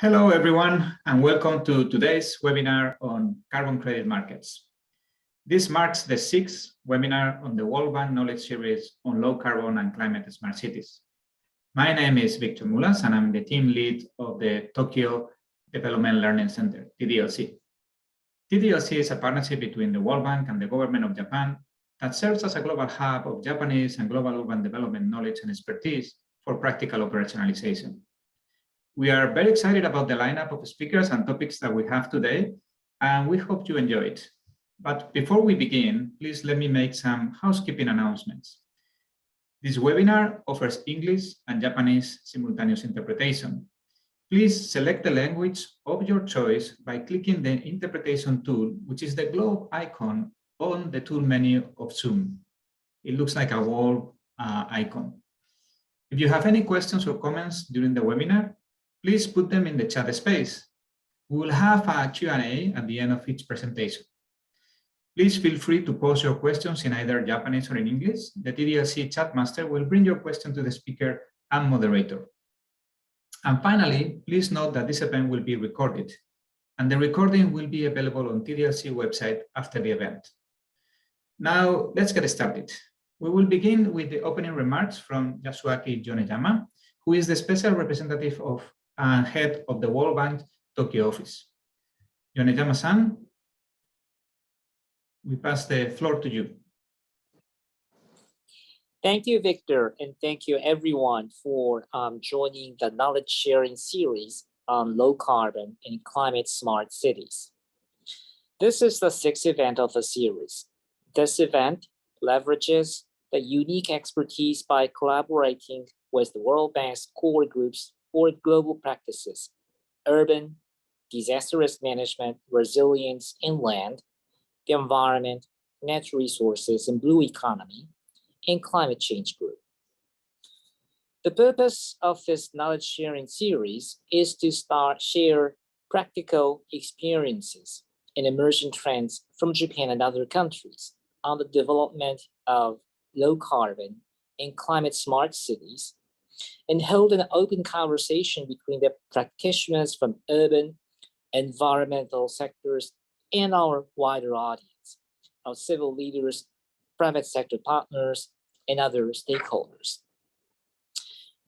Hello, everyone, and welcome to today's webinar on carbon credit markets. This marks the 6th webinar on the World Bank Knowledge Series on low carbon and climate smart cities. My name is Victor Mulas, and I'm the team lead of the Tokyo Development Learning Center, TDLC. TDLC is a partnership between the World Bank and the government of Japan that serves as a global hub of Japanese and global urban development knowledge and expertise for practical operationalization. We are very excited about the lineup of speakers and topics that we have today, and we hope you enjoy it. But before we begin, please let me make some housekeeping announcements. This webinar offers English and Japanese simultaneous interpretation. Please select the language of your choice by clicking the interpretation tool, which is the globe icon on the tool menu of Zoom. It looks like a world icon. If you have any questions or comments during the webinar, please put them in the chat space. We will have a Q&A at the end of each presentation. Please feel free to post your questions in either Japanese or in English. The TDLC chat master will bring your question to the speaker and moderator. And finally, please note that this event will be recorded, and the recording will be available on TDLC website after the event. Now, let's get started. We will begin with the opening remarks from Yasuaki Yoneyama, who is the special representative of and head of the World Bank Tokyo office. Yoneyama-san, we pass the floor to you. Thank you, Victor, and thank you everyone for joining the knowledge sharing series on low carbon and climate smart cities. This is the 6th event of the series. This event leverages the unique expertise by collaborating with the World Bank's core groups for global practices: urban, disaster risk management, resilience inland, the environment, natural resources, and blue economy, and climate change group. The purpose of this knowledge sharing series is to share practical experiences and emerging trends from Japan and other countries on the development of low carbon and climate smart cities, and hold an open conversation between the practitioners from urban, environmental sectors, and our wider audience of civil leaders, private sector partners, and other stakeholders.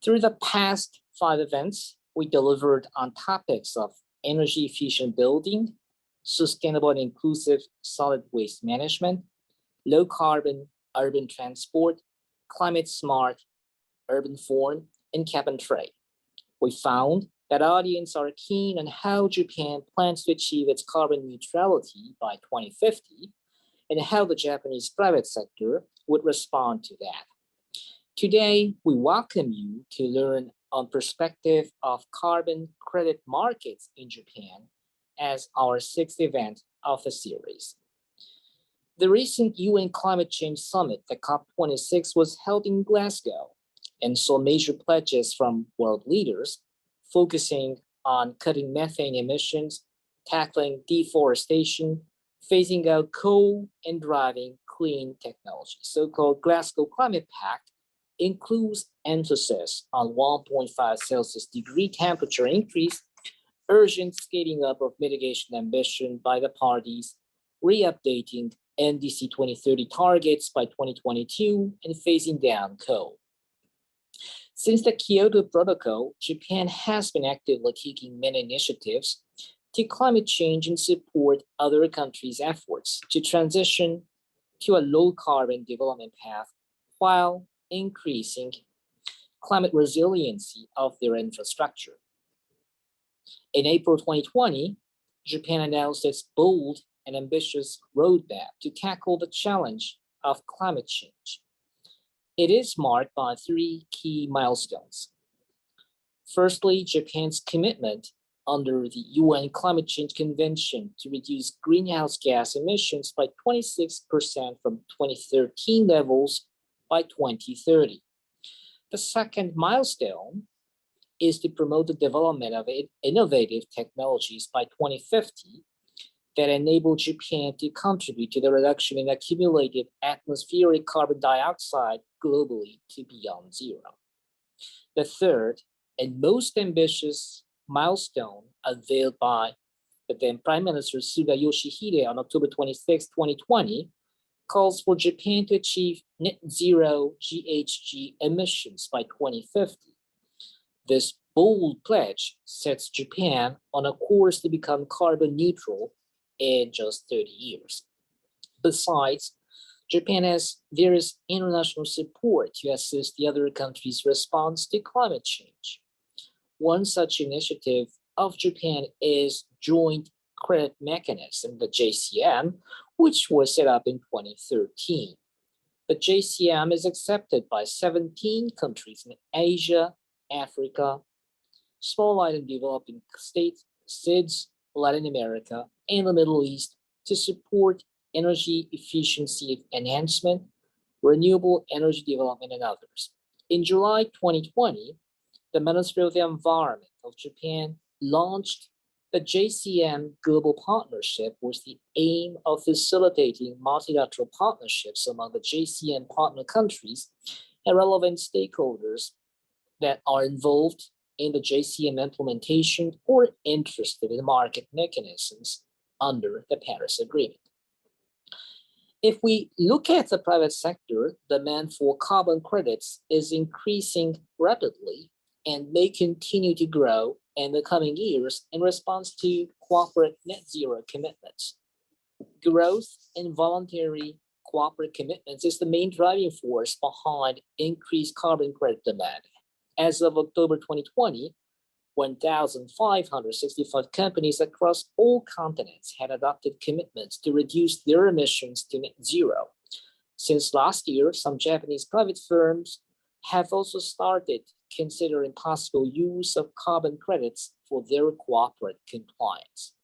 Through the past 5 events, we delivered on topics of energy efficient building, sustainable and inclusive solid waste management, low carbon urban transport, climate smart urban form, and cap and trade. We found that audiences are keen on how Japan plans to achieve its carbon neutrality by 2050 and how the Japanese private sector would respond to that. Today, we welcome you to learn on perspective of carbon credit markets in Japan as our 6th event of the series. The recent UN Climate Change Summit, the COP26, was held in Glasgow and saw major pledges from world leaders focusing on cutting methane emissions, tackling deforestation, phasing out coal, and driving clean technology. So-called Glasgow Climate Pact includes emphasis on 1.5 Celsius degree temperature increase, urgent scaling up of mitigation ambition by the parties, re-updating NDC 2030 targets by 2022, and phasing down coal. Since the Kyoto Protocol, Japan has been actively taking many initiatives to climate change and support other countries' efforts to transition to a low-carbon development path while increasing climate resiliency of their infrastructure. In April 2020, Japan announced its bold and ambitious roadmap to tackle the challenge of climate change. It is marked by 3 key milestones. Firstly, Japan's commitment under the UN Climate Change Convention to reduce greenhouse gas emissions by 26% from 2013 levels by 2030. The second milestone is to promote the development of innovative technologies by 2050 that enable Japan to contribute to the reduction in accumulated atmospheric carbon dioxide globally to beyond 0. The third and most ambitious milestone unveiled by the then Prime Minister Suga Yoshihide on October 26, 2020, calls for Japan to achieve net zero GHG emissions by 2050. This bold pledge sets Japan on a course to become carbon neutral in just 30 years. Besides, Japan has various international support to assist the other countries' response to climate change. One such initiative of Japan is Joint Credit Mechanism, the JCM, which was set up in 2013. The JCM is accepted by 17 countries in Asia, Africa, small island developing states, SIDS, Latin America, and the Middle East to support energy efficiency enhancement, renewable energy development, and others. In July 2020, the Ministry of the Environment of Japan launched the JCM Global Partnership with the aim of facilitating multilateral partnerships among the JCM partner countries and relevant stakeholders that are involved in the JCM implementation or interested in market mechanisms under the Paris Agreement. If we look at the private sector, demand for carbon credits is increasing rapidly and may continue to grow in the coming years in response to corporate net zero commitments. Growth in voluntary corporate commitments is the main driving force behind increased carbon credit demand. As of October 2020, 1,565 companies across all continents had adopted commitments to reduce their emissions to net zero. Since last year, some Japanese private firms have also started considering possible use of carbon credits for their corporate compliance.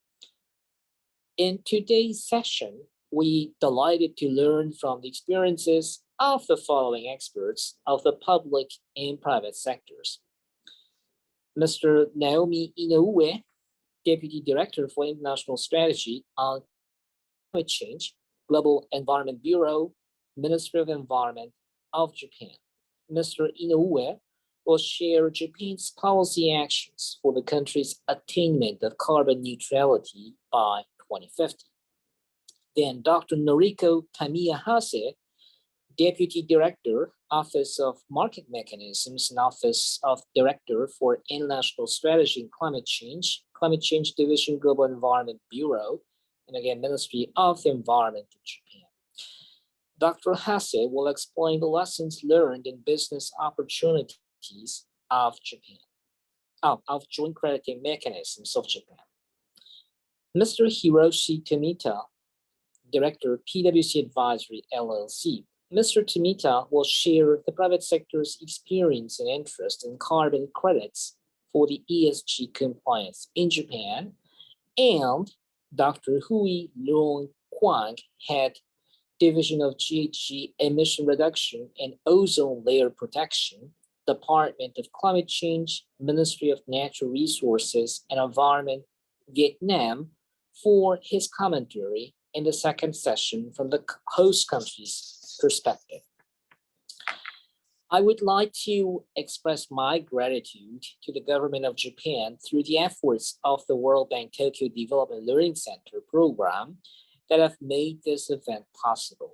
In today's session, we delighted to learn from the experiences of the following experts of the public and private sectors. Mr. Naomi Inoue, Deputy Director for International Strategy on Climate Change, Global Environment Bureau, Ministry of Environment of Japan. Mr. Inoue will share Japan's policy actions for the country's attainment of carbon neutrality by 2050. Then Dr. Noriko Tamiyahase, Deputy Director, Office of Market Mechanisms and Office of Director for International Strategy and Climate Change Division, Global Environment Bureau, and again, Ministry of the Environment in Japan. Dr. Hase will explain the lessons learned in business opportunities of Japan, of joint crediting mechanisms of Japan. Mr. Hiroshi Tomita, Director, PwC Advisory, LLC. Mr. Tomita will share the private sector's experience and interest in carbon credits for the ESG compliance in Japan, and Dr. Hui Leong Kwang, Head, Division of GHG Emission Reduction and Ozone Layer Protection, Department of Climate Change, Ministry of Natural Resources and Environment, Vietnam, for his commentary in the second session from the host country's perspective. I would like to express my gratitude to the government of Japan through the efforts of the World Bank Tokyo Development Learning Center program that have made this event possible.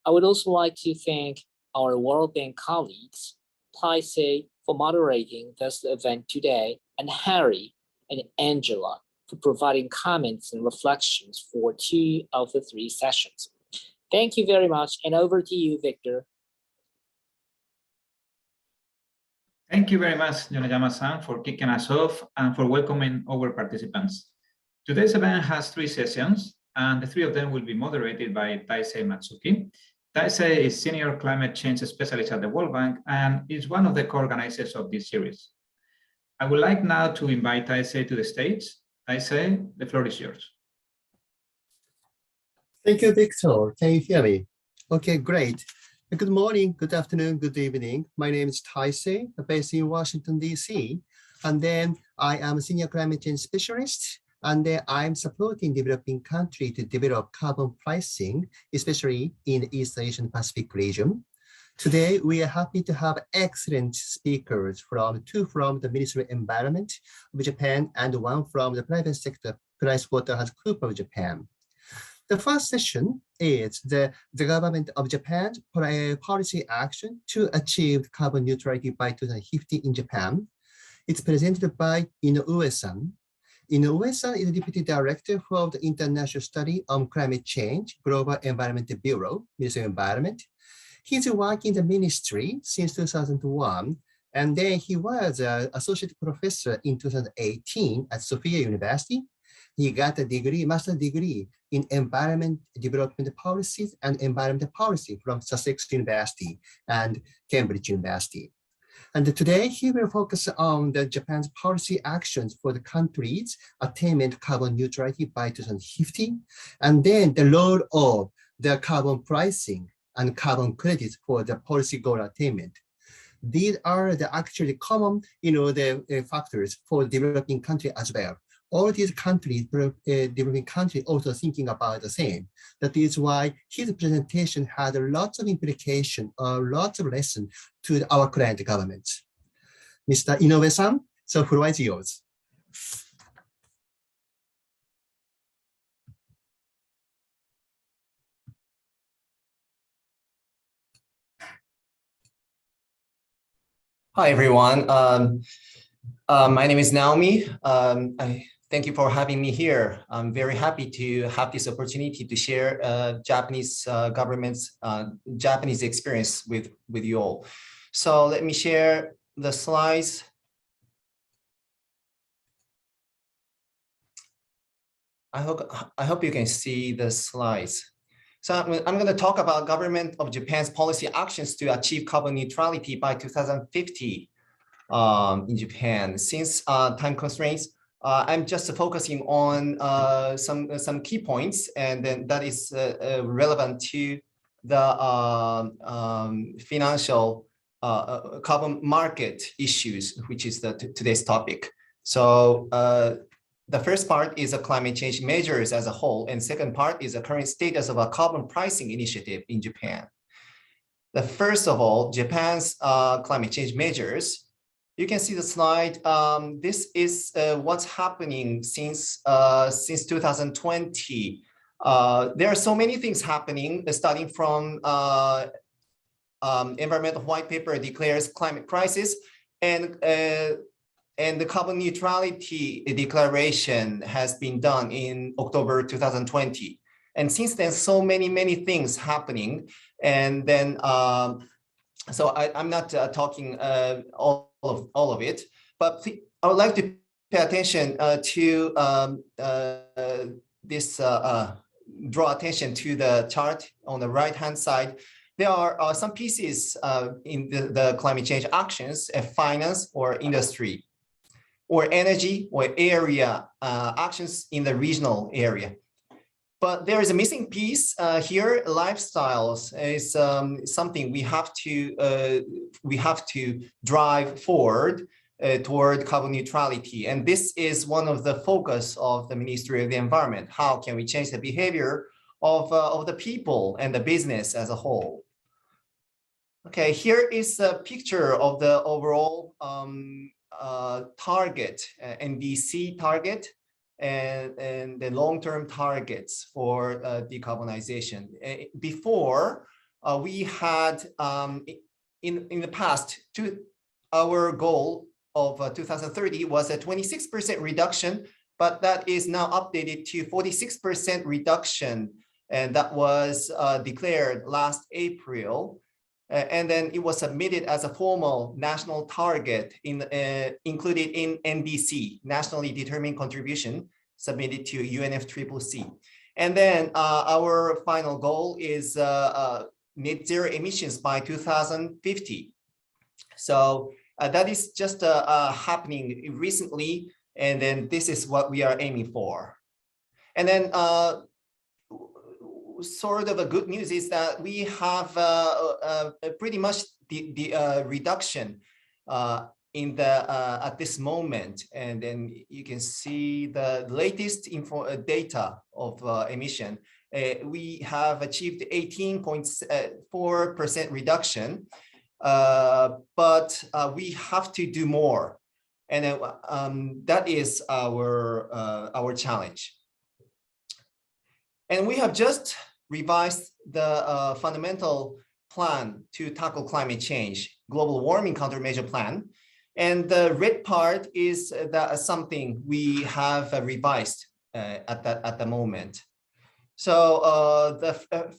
I would also like to thank our World Bank colleagues, Taisei for moderating this event today, and Harry and Angela for providing comments and reflections for 2 of the 3 sessions. Thank you very much, and over to you, Victor. Thank you very much, Yoneyama-san, for kicking us off and for welcoming our participants. Today's event has 3 sessions, and the 3 of them will be moderated by Taisei Matsuki. Taisei is Senior Climate Change Specialist at the World Bank and is one of the co-organizers of this series. I would like now to invite Taisei to the stage. Taisei, the floor is yours. Thank you, Victor. Can you hear me? Okay, great. Good morning, good afternoon, good evening. My name is Taisei, based in Washington, D.C. And then I am a Senior Climate Change Specialist, and then I'm supporting developing countries to develop carbon pricing, especially in the East Asian Pacific region. Today, we are happy to have excellent speakers two from the Ministry of Environment of Japan and one from the private sector, PricewaterhouseCoopers of Japan. The first session is the government of Japan's policy action to achieve carbon neutrality by 2050 in Japan. It's presented by Inoue-san. Inoue-san is the Deputy Director for the International Study on Climate Change, Global Environment Bureau, Ministry of Environment. He's working in the ministry since 2001, and then he was an associate professor in 2018 at Sophia University. He got a degree, master's degree in environment development policies and environmental policy from Sussex University and Cambridge University. And today he will focus on the Japan's policy actions for the country's attainment carbon neutrality by 2050, and then the role of the carbon pricing and carbon credits for the policy goal attainment. These are the actually common, the factors for developing country as well. All these countries, developing countries, also thinking about the same. That is why his presentation had lots of implication, lots of lessons to our client governments. Mr. Inoue-san, so floor is yours. Hi, everyone. My name is Naomi. Thank you for having me here. I'm very happy to have this opportunity to share Japanese government's Japanese experience with you all. So let me share the slides. I hope you can see the slides. So I'm going to talk about government of Japan's policy actions to achieve carbon neutrality by 2050 in Japan. Since time constraints, I'm just focusing on some key points, and then that is relevant to the financial carbon market issues, which is today's topic. So the first part is a climate change measures as a whole, and second part is the current status of a carbon pricing initiative in Japan. The first of all, Japan's climate change measures. You can see the slide. This is what's happening since 2020. There are so many things happening, starting from environmental white paper declares climate crisis, and the carbon neutrality declaration has been done in October 2020. And since then, so many things happening. And then, so I'm not talking all of it, but I would like to pay attention to this, draw attention to the chart on the right-hand side. There are some pieces in the climate change actions, finance or industry, or energy or area actions in the regional area. But there is a missing piece here. Lifestyles is something we have to drive forward toward carbon neutrality. And this is one of the focus of the Ministry of the Environment. How can we change the behavior of the people and the business as a whole? Okay, here is a picture of the overall target, NDC target, and the long-term targets for decarbonization. Before, we had, in the past, our goal of 2030 was a 26% reduction, but that is now updated to 46% reduction, and that was declared last April. And then it was submitted as a formal national target included in NDC, Nationally Determined Contribution, submitted to UNFCCC. And then our final goal is net zero emissions by 2050. So that is just happening recently, and then this is what we are aiming for. And then sort of a good news is that we have pretty much the reduction in the at this moment, and then you can see the latest data of emission. We have achieved 18.4% reduction, but we have to do more. And that is our challenge. And we have just revised the fundamental plan to tackle climate change, global warming countermeasure plan. And the red part is something we have revised at the moment. So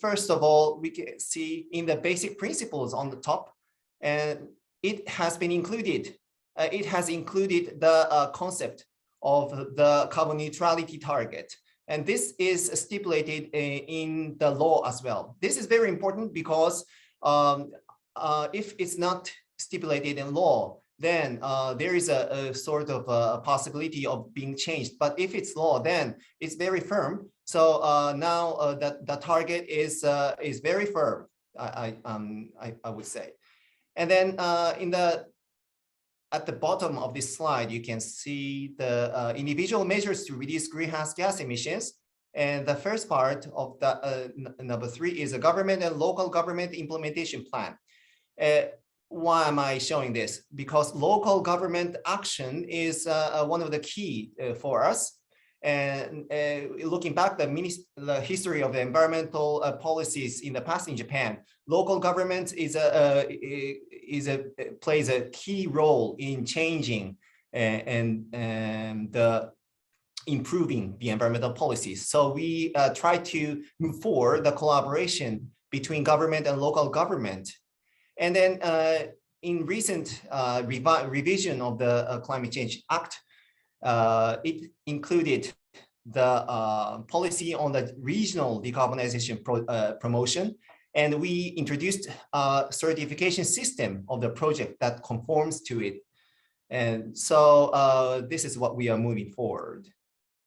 first of all, we can see in the basic principles on the top, and it has been included. It has included the concept of the carbon neutrality target. And this is stipulated in the law as well. This is very important because if it's not stipulated in law, then there is a sort of a possibility of being changed. But if it's law, then it's very firm. So now the target is very firm, I would say. And then at the bottom of this slide, you can see the individual measures to reduce greenhouse gas emissions. And the first part of the number 3 is a government and local government implementation plan. Why am I showing this? Because local government action is one of the key for us. And looking back the history of the environmental policies in the past in Japan, local government plays a key role in changing and improving the environmental policies. So we try to move forward the collaboration between government and local government. And then in recent revision of the Climate Change Act, it included the policy on the regional decarbonization promotion, and we introduced a certification system of the project that conforms to it. And so this is what we are moving forward.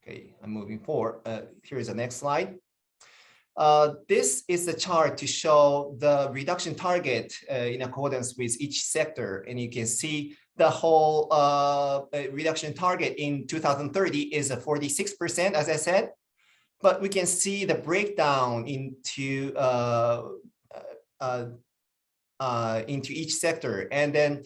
Okay, I'm moving forward. Here's the next slide. This is the chart to show the reduction target in accordance with each sector. And you can see the whole reduction target in 2030 is a 46%, as I said. But we can see the breakdown into each sector. And then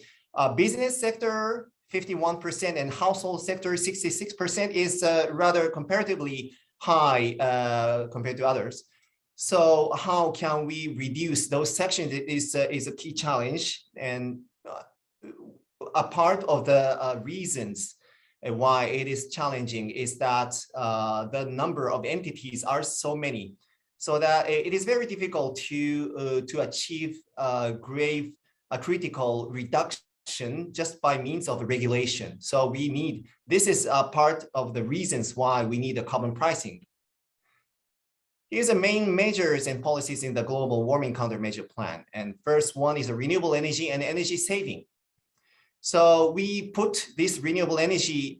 business sector, 51%, and household sector, 66% is rather comparatively high compared to others. So how can we reduce those sections is a key challenge. And a part of the reasons why it is challenging is that the number of entities are so many, so that it is very difficult to achieve a critical reduction just by means of regulation. So we need, this is a part of the reasons why we need a carbon pricing. Here's the main measures and policies in the global warming countermeasure plan. And first one is a renewable energy and energy saving. So we put this renewable energy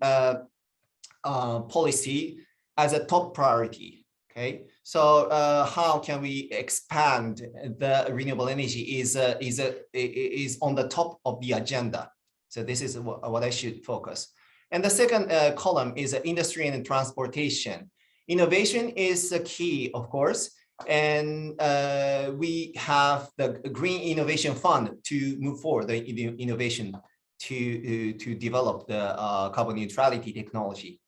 policy as a top priority. Okay, so how can we expand the renewable energy is on the top of the agenda. So this is what I should focus. And the second column is industry and transportation. Innovation is a key, of course, and we have the Green Innovation Fund to move forward the innovation to develop the carbon neutrality technology.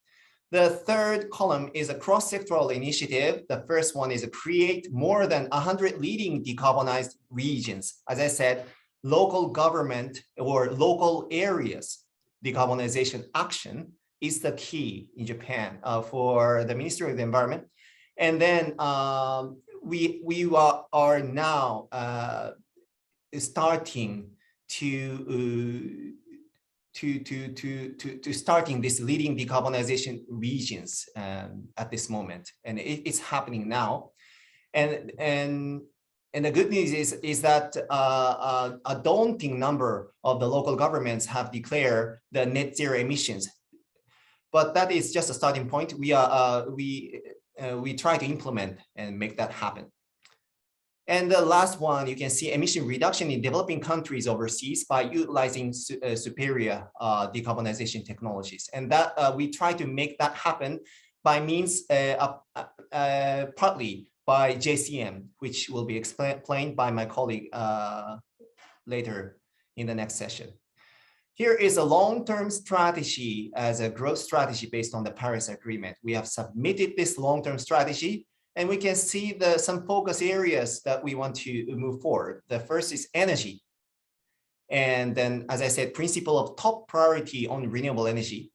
The third column is a cross-sectoral initiative. The first one is to create more than 100 leading decarbonized regions. As I said, local government or local areas decarbonization action is the key in Japan for the Ministry of the Environment. And then we are now starting to starting this leading decarbonization regions at this moment, and it's happening now. And the good news is that a daunting number of the local governments have declared the net zero emissions, but that is just a starting point. We try to implement and make that happen. And the last one, you can see emission reduction in developing countries overseas by utilizing superior decarbonization technologies. And that we try to make that happen by means partly by JCM, which will be explained by my colleague later in the next session. Here is a long-term strategy as a growth strategy based on the Paris Agreement. We have submitted this long-term strategy, and we can see some focus areas that we want to move forward. The first is energy. And then, as I said, principle of top priority on renewable energy.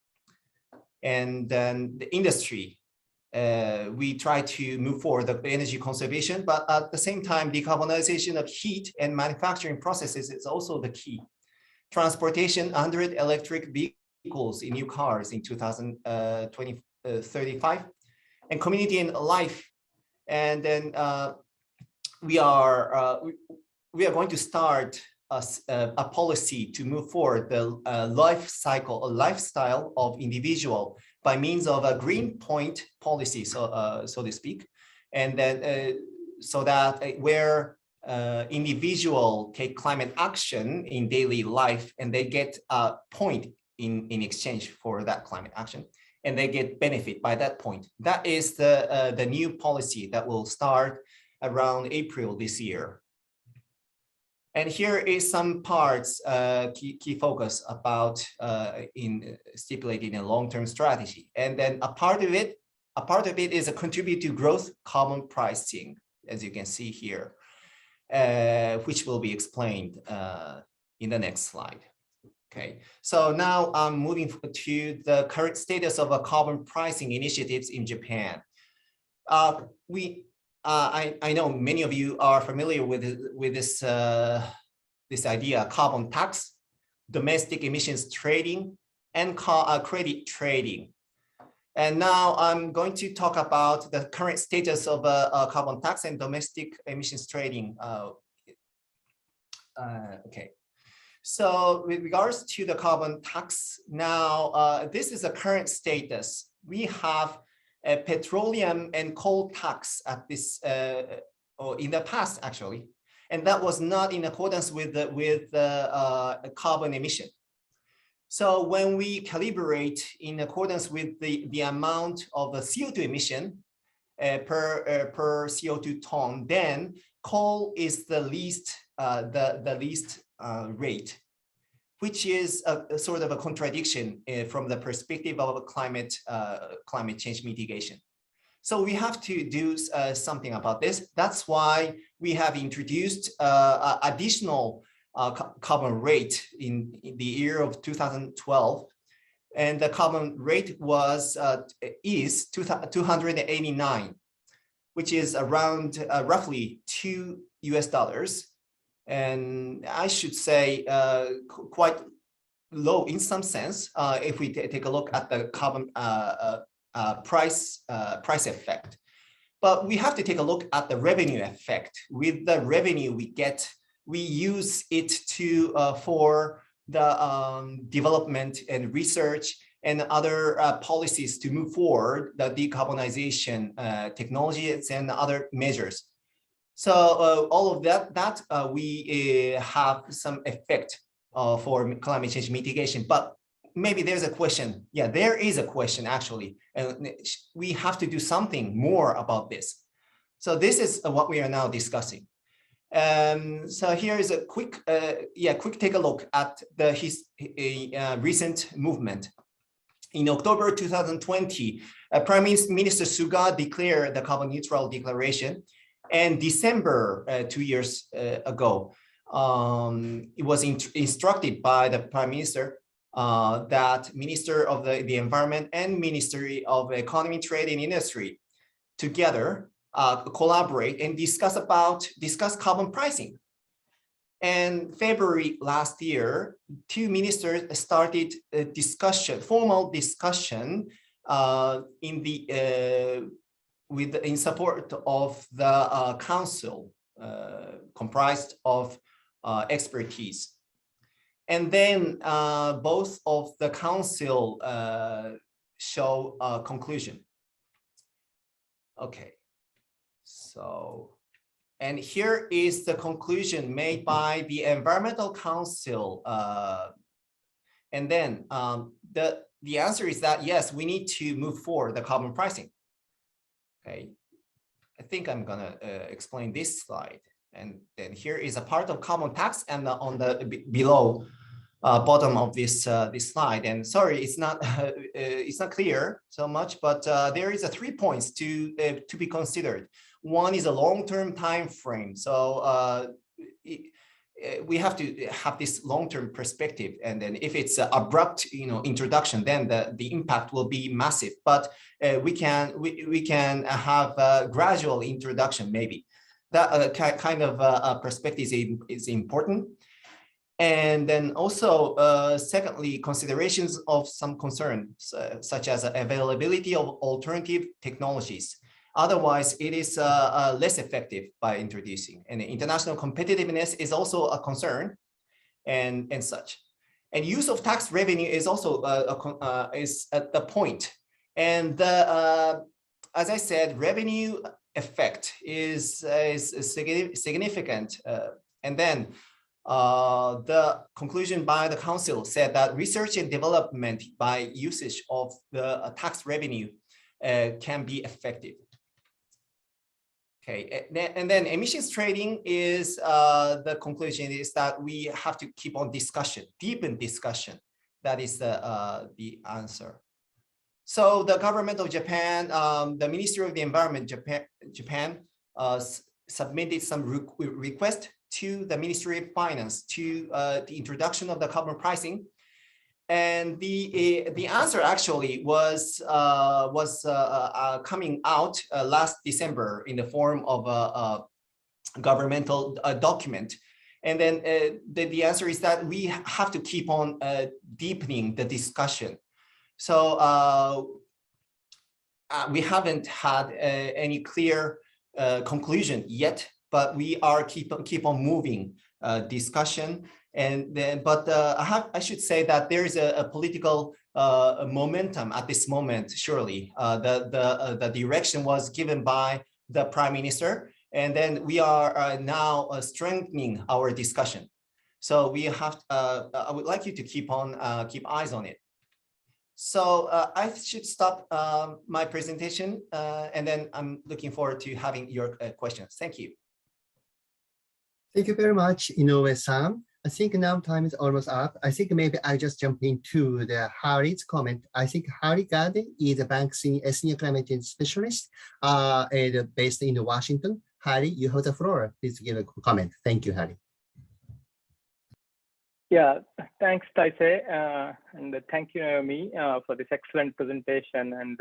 And then the industry. We try to move forward the energy conservation, but at the same time, decarbonization of heat and manufacturing processes is also the key. Transportation, 100 electric vehicles in new cars in 2035, and community and life. And then we are going to start a policy to move forward the lifestyle of individual by means of a green point policy, so to speak, and then so that where individual take climate action in daily life, and they get a point in exchange for that climate action, and they get benefit by that point. That is the new policy that will start around April this year. And here is some parts, key focus about in stipulating a long-term strategy. And then a part of it is a contribute to growth carbon pricing, as you can see here, which will be explained in the next slide. Okay, so now I'm moving to the current status of a carbon pricing initiatives in Japan. I know many of you are familiar with this this idea: carbon tax, domestic emissions trading, and credit trading. And now I'm going to talk about the current status of carbon tax and domestic emissions trading. Okay. So with regards to the carbon tax, now this is the current status. We have a petroleum and coal tax at this, or in the past actually, and that was not in accordance with the carbon emission. So when we calibrate in accordance with the amount of the CO2 emission per CO2 ton, then coal is the least rate, which is a sort of a contradiction from the perspective of climate change mitigation. So we have to do something about this. That's why we have introduced additional carbon rate in the year of 2012, and the carbon rate is 289, which is around roughly $2. And I should say quite low in some sense if we take a look at the carbon price effect. But we have to take a look at the revenue effect. With the revenue we get, we use it to for the development and research and other policies to move forward the decarbonization technologies and other measures. So all of that we have some effect for climate change mitigation. But maybe there's a question. Yeah, there is a question actually, and we have to do something more about this. So this is what we are now discussing. So here is a quick take a look at the recent movement. In October 2020, Prime Minister Suga declared the carbon neutral declaration. And December 2 years ago, it was instructed by the Prime Minister that Minister of the Environment and Ministry of Economy, Trade and Industry together collaborate and discuss carbon pricing. And February last year, two ministers started a formal discussion in support of the council comprised of expertise. And then both of the council show a conclusion. Okay, so, and here is the conclusion made by the Environmental Council. And then the answer is that, yes, we need to move forward the carbon pricing. Okay, think I'm gonna explain this slide. And then here is a part of carbon tax, and on the below bottom of this this slide. And sorry, it's not clear so much, but there is a 3 points to be considered. One is a long-term time frame. So we have to have this long-term perspective, and then if it's an abrupt, introduction, then the impact will be massive. But we can have a gradual introduction, maybe. That kind of perspective is important. And then also, secondly, considerations of some concerns, such as availability of alternative technologies. Otherwise, it is less effective by introducing. And international competitiveness is also a concern, and such. And use of tax revenue is also is at the point. And as I said, revenue effect is significant. And then the conclusion by the council said that research and development by usage of the tax revenue can be effective. Okay, and then emissions trading is the conclusion is that we have to keep on discussion, deepen discussion. That is the answer. So the government of Japan, the Ministry of the Environment, Japan submitted some request to the Ministry of Finance to the introduction of the carbon pricing. And the answer actually was coming out last December in the form of a governmental document. And then the answer is that we have to keep on deepening the discussion. So we haven't had any clear conclusion yet, but we are keep on moving discussion. And then, but I should say that there is a political momentum at this moment. Surely, the direction was given by the Prime Minister, and then we are now strengthening our discussion. So we have. I would like you to keep eyes on it. So I should stop my presentation, and then I'm looking forward to having your questions. Thank you. Thank you very much, Inoue-san. I think now time is almost up. I think maybe I just jump into the Harry's comment. I think Harry Gade is a Banks in senior climate change specialist based in Washington. Harry, you have the floor. Please give a comment. Thank you, Harry. Yeah, thanks, Taisei, and thank you, Naomi, for this excellent presentation and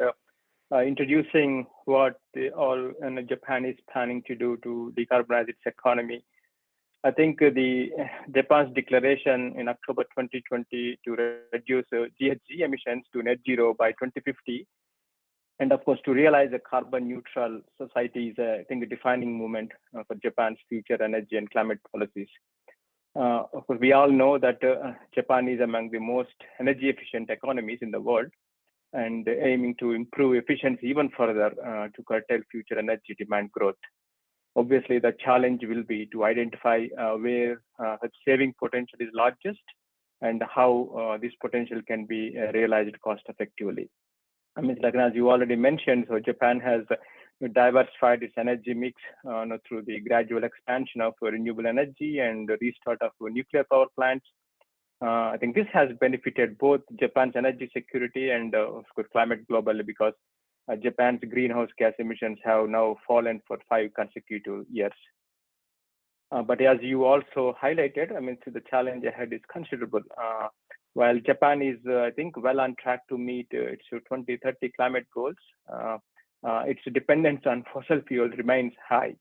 introducing what Japan is planning to do to decarbonize its economy. I think the Japan's declaration in October 2020 to reduce GHG emissions to net zero by 2050, and of course to realize a carbon neutral society is, I think, a defining moment for Japan's future energy and climate policies. Of course, we all know that Japan is among the most energy efficient economies in the world, and aiming to improve efficiency even further to curtail future energy demand growth. Obviously, the challenge will be to identify where such saving potential is largest and how this potential can be realized cost effectively. I mean, like as you already mentioned, so Japan has diversified its energy mix through the gradual expansion of renewable energy and the restart of nuclear power plants. I think this has benefited both Japan's energy security and of course, climate globally, because Japan's greenhouse gas emissions have now fallen for 5 consecutive years. But as you also highlighted, I mean, so the challenge ahead is considerable. While Japan is, I think, well on track to meet its 2030 climate goals, its dependence on fossil fuels remains high.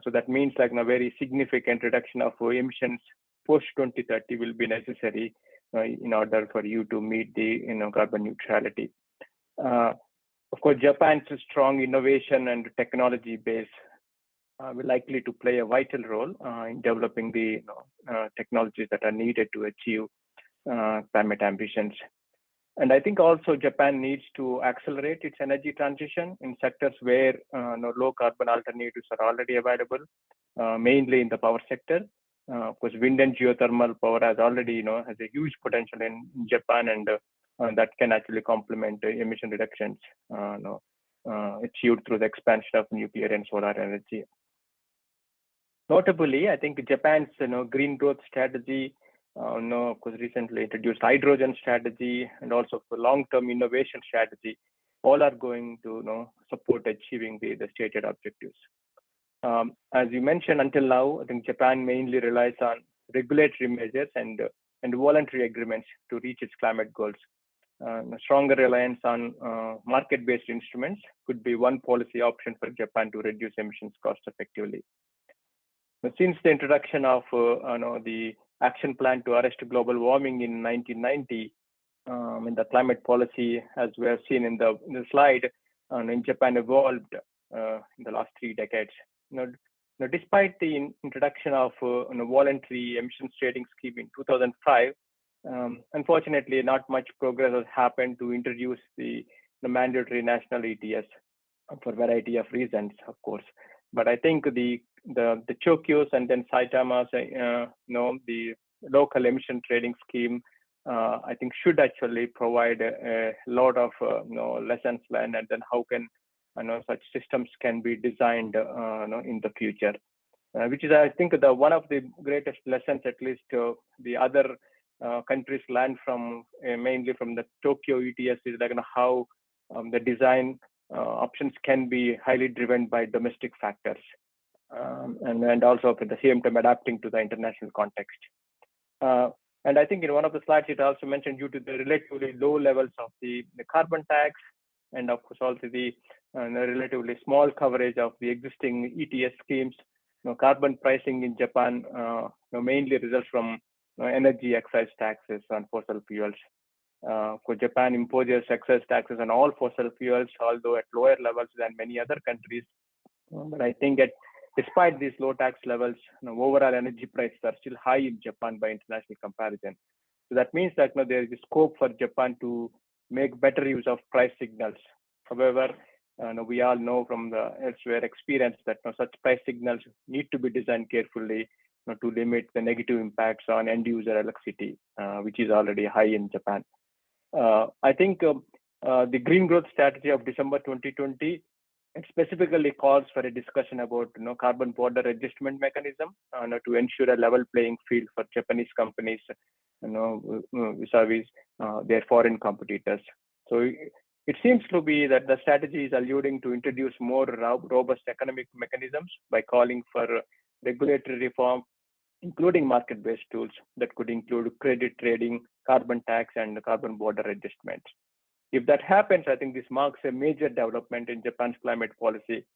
So that means like a very significant reduction of emissions post 2030 will be necessary in order for you to meet the carbon neutrality. Of course, Japan's strong innovation and technology base will likely to play a vital role in developing the technologies that are needed to achieve climate ambitions. And I think also Japan needs to accelerate its energy transition in sectors where low carbon alternatives are already available, mainly in the power sector. Of course, wind and geothermal power has already has a huge potential in Japan, and that can actually complement emission reductions. achieved through the expansion of nuclear and solar energy. Notably, I think Japan's green growth strategy, of course, recently introduced hydrogen strategy, and also for long-term innovation strategy, all are going to support achieving the stated objectives. As you mentioned, until now, I think Japan mainly relies on regulatory measures and voluntary agreements to reach its climate goals. A stronger reliance on market-based instruments could be one policy option for Japan to reduce emissions cost effectively. Since the introduction of the action plan to arrest global warming in 1990, in the climate policy, as we have seen in the slide, in Japan evolved in the last 3 decades. Despite the introduction of a voluntary emissions trading scheme in 2005, unfortunately, not much progress has happened to introduce the mandatory national ETS for a variety of reasons, of course. But I think the Tokyo's and then Saitama's, the local emission trading scheme, I think should actually provide a lot of lessons learned, and then how can such systems can be designed in the future, which is, I think, one of the greatest lessons, at least the other countries learn from, mainly from the Tokyo ETS, is like how the design options can be highly driven by domestic factors, and also at the same time adapting to the international context. And I think in one of the slides, it also mentioned, due to the relatively low levels of the carbon tax, and of course also the relatively small coverage of the existing ETS schemes, carbon pricing in Japan mainly results from energy excise taxes on fossil fuels. Japan imposes excise taxes on all fossil fuels, although at lower levels than many other countries. But I think despite these low tax levels, overall energy prices are still high in Japan by international comparison. So that means that there is scope for Japan to make better use of price signals. However, we all know from the elsewhere experience that such price signals need to be designed carefully to limit the negative impacts on end user electricity, which is already high in Japan. I think the green growth strategy of December 2020, it specifically calls for a discussion about carbon border adjustment mechanism to ensure a level playing field for Japanese companies vis-a-vis their foreign competitors. So it seems to be that the strategy is alluding to introduce more robust economic mechanisms by calling for regulatory reform, including market-based tools that could include credit trading, carbon tax, and carbon border adjustments. If that happens, I think this marks a major development in Japan's climate policy,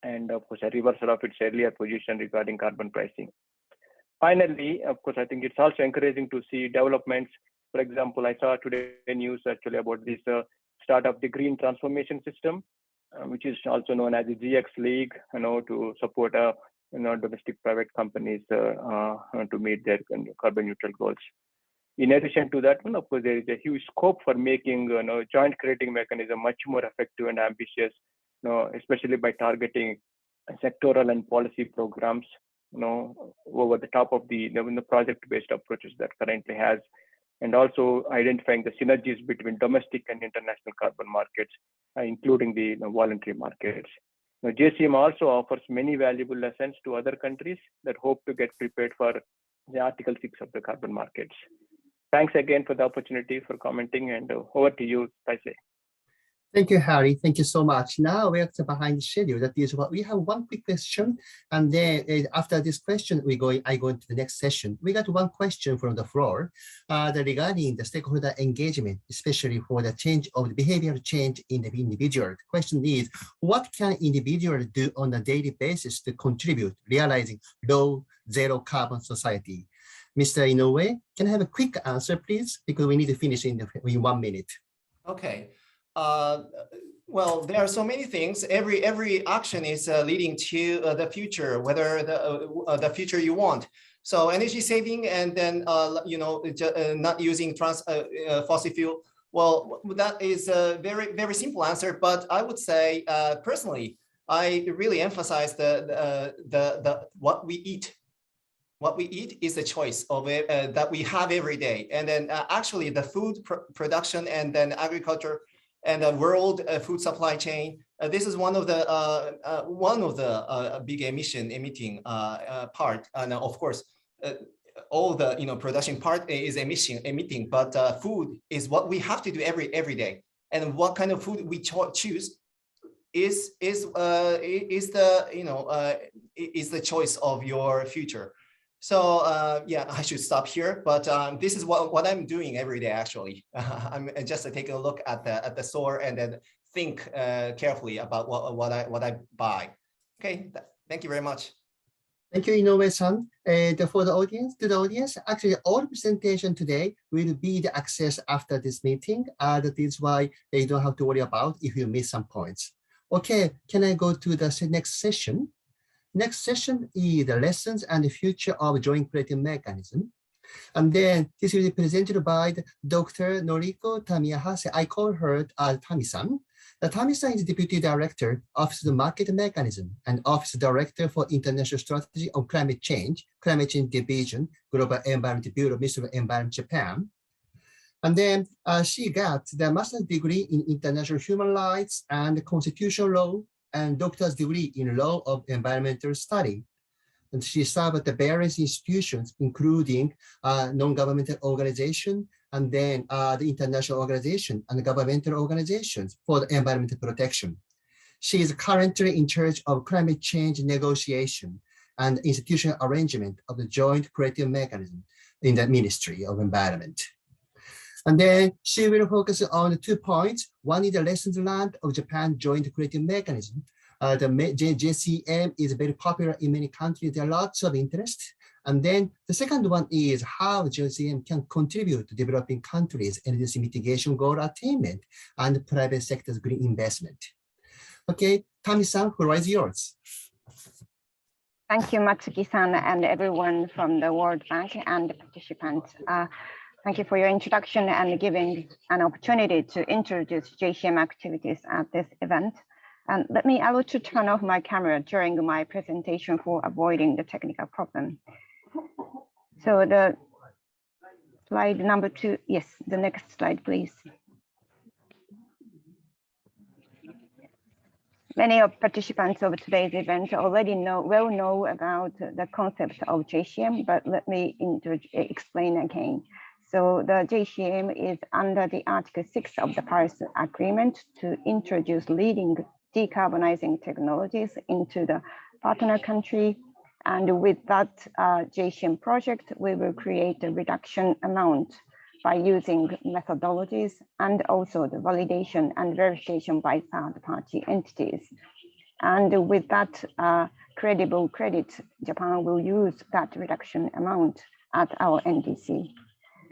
and of course a reversal of its earlier position regarding carbon pricing. Finally, of course, I think it's also encouraging to see developments. For example, I saw today news actually about this start of the Green Transformation System, which is also known as the GX League, to support domestic private companies to meet their carbon neutral goals. In addition to that, of course, there is a huge scope for making joint crediting mechanism much more effective and ambitious, especially by targeting sectoral and policy programs, over the top of the project-based approaches that currently has, and also identifying the synergies between domestic and international carbon markets, including the voluntary markets. JCM also offers many valuable lessons to other countries that hope to get prepared for the Article 6 of the carbon markets. Thanks again for the opportunity for commenting, and over to you, Taisei. Thank you, Harry. Thank you so much. Now we are behind the schedule. That is what we have one quick question, and then after this question, I go into the next session. We got one question from the floor regarding the stakeholder engagement, especially for the change of the behavioral change in the individual. The question is, what can individuals do on a daily basis to contribute realizing low zero carbon society? Mr. Inoue, can I have a quick answer, please? Because we need to finish in 1 minute. Okay. Well, there are so many things. Every action is leading to the future, whether the future you want. So energy saving, and then not using fossil fuel. Well, that is a very simple answer. But I would say personally, I really emphasize the what we eat. What we eat is a choice of it that we have every day, and then actually the food production and then agriculture and the world food supply chain This is one of the big emitting part, and of course, all the production part is emitting, but food is what we have to do every day, and what kind of food we choose is the choice of your future. So yeah, I should stop here, but this is what I'm doing every day actually. I'm just taking a look at the store and then think carefully about what I buy. Okay, thank you very much. Thank you, Inoue-san. For the audience, actually all presentation today will be the access after this meeting. That is why you don't have to worry about if you miss some points. Okay, can I go to the next session? Next session is the lessons and the future of joint creative mechanism. And then this will be presented by Dr. Noriko Tamiyahase. I call her Tami-san. Tami-san is Deputy Director, Office of Market Mechanism, and Office Director for International Strategy on Climate Change Division, Global Environment Bureau, Ministry of Environment, Japan. And then she got the master's degree in international human rights and constitutional law and doctor's degree in law of environmental study. And she served at the various institutions, including non-governmental organization, and then the international organization and governmental organizations for the environmental protection. She is currently in charge of climate change negotiation and institutional arrangement of the joint creative mechanism in the Ministry of Environment. And then she will focus on 2 points. One is the lessons learned of Japan joint creative mechanism. The JCM is very popular in many countries. There are lots of interest. And then the second one is how JCM can contribute to developing countries' energy mitigation goal attainment and private sector's green investment. Okay, Tami-san, floor is yours. Thank you, Matsuki-san, and everyone from the World Bank and the participants. Thank you for your introduction and giving an opportunity to introduce JCM activities at this event. And I will to turn off my camera during my presentation for avoiding the technical problem. So the slide number 2, yes, the next slide, please. Many of participants of today's event already well know about the concept of JCM, but let me explain again. So the JCM is under the Article 6 of the Paris Agreement to introduce leading decarbonizing technologies into the partner country. And with that JCM project, we will create a reduction amount by using methodologies and also the validation and verification by third-party entities. And with that credible credit, Japan will use that reduction amount at our NDC.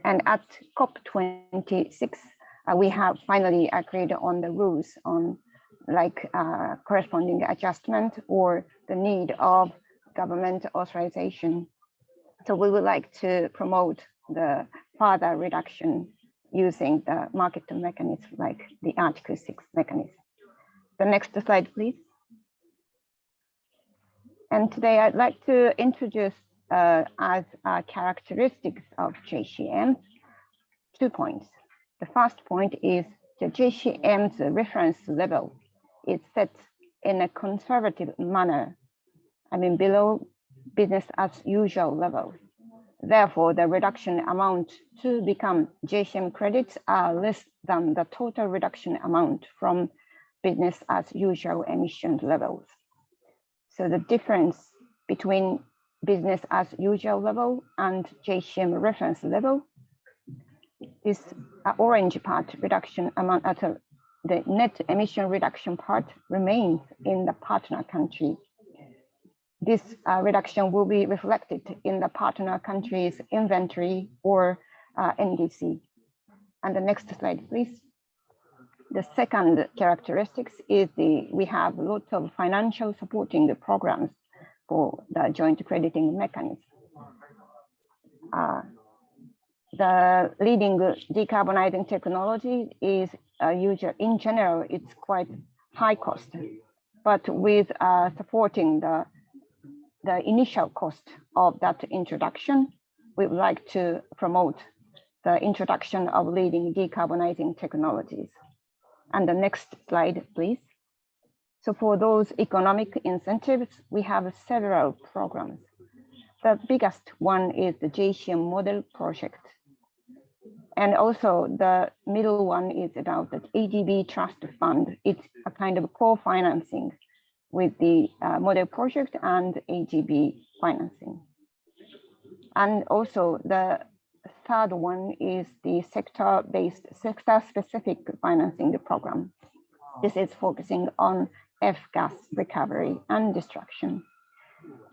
And at COP26, we have finally agreed on the rules on corresponding adjustment or the need of government authorization. So we would like to promote the further reduction using the market mechanism like the Article 6 mechanism. The next slide, please. And today I'd like to introduce as characteristics of JCM 2 points. The first point is the JCM's reference level is set in a conservative manner, below business as usual level. Therefore, the reduction amount to become JCM credits are less than the total reduction amount from business as usual emission levels. So the difference between business as usual level and JCM reference level, this orange part reduction amount at the net emission reduction part remains in the partner country. This reduction will be reflected in the partner country's inventory or NDC. And the next slide, please. The second characteristics is we have lots of financial supporting programs for the joint crediting mechanism. The leading decarbonizing technology is in general, it's quite high cost, but with supporting the initial cost of that introduction, we would like to promote the introduction of leading decarbonizing technologies. And the next slide, please. So for those economic incentives, we have several programs. The biggest one is the JCM model project. And also the middle one is about the ADB trust fund. It's a kind of co-financing with the model project and AGB financing. And also the third one is the sector-based, sector-specific financing program. This is focusing on F-gas recovery and destruction.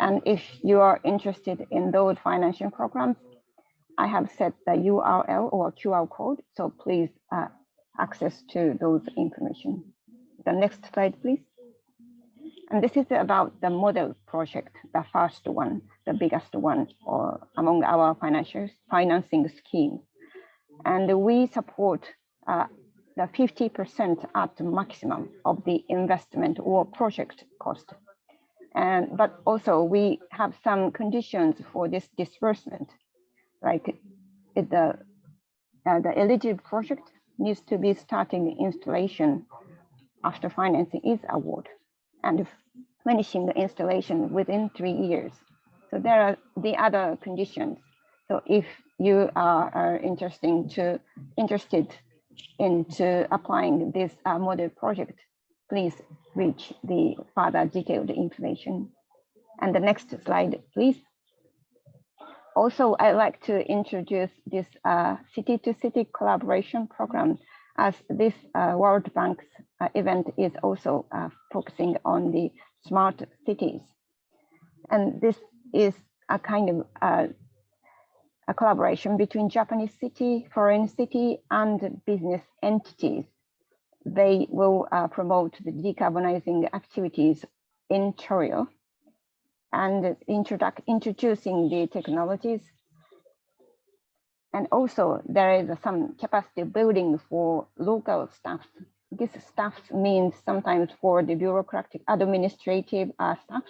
And if you are interested in those financing programs, I have set the URL or QR code, so please access to those information. The next slide, please. And this is about the model project, the first one, the biggest one, or among our financing schemes. And we support the 50% at maximum of the investment or project cost. But also we have some conditions for this disbursement, like the eligible project needs to be starting installation after financing is awarded and finishing the installation within 3 years. So there are the other conditions. So if you are interested into applying this model project, please reach the further detailed information. And the next slide, please. Also, I'd like to introduce this city-to-city collaboration program, as this World Bank's event is also focusing on the smart cities. And this is a kind of a collaboration between Japanese city, foreign city, and business entities. They will promote the decarbonizing activities in Tokyo and introducing the technologies. And also there is some capacity building for local staff. This staff means sometimes for the bureaucratic administrative staff.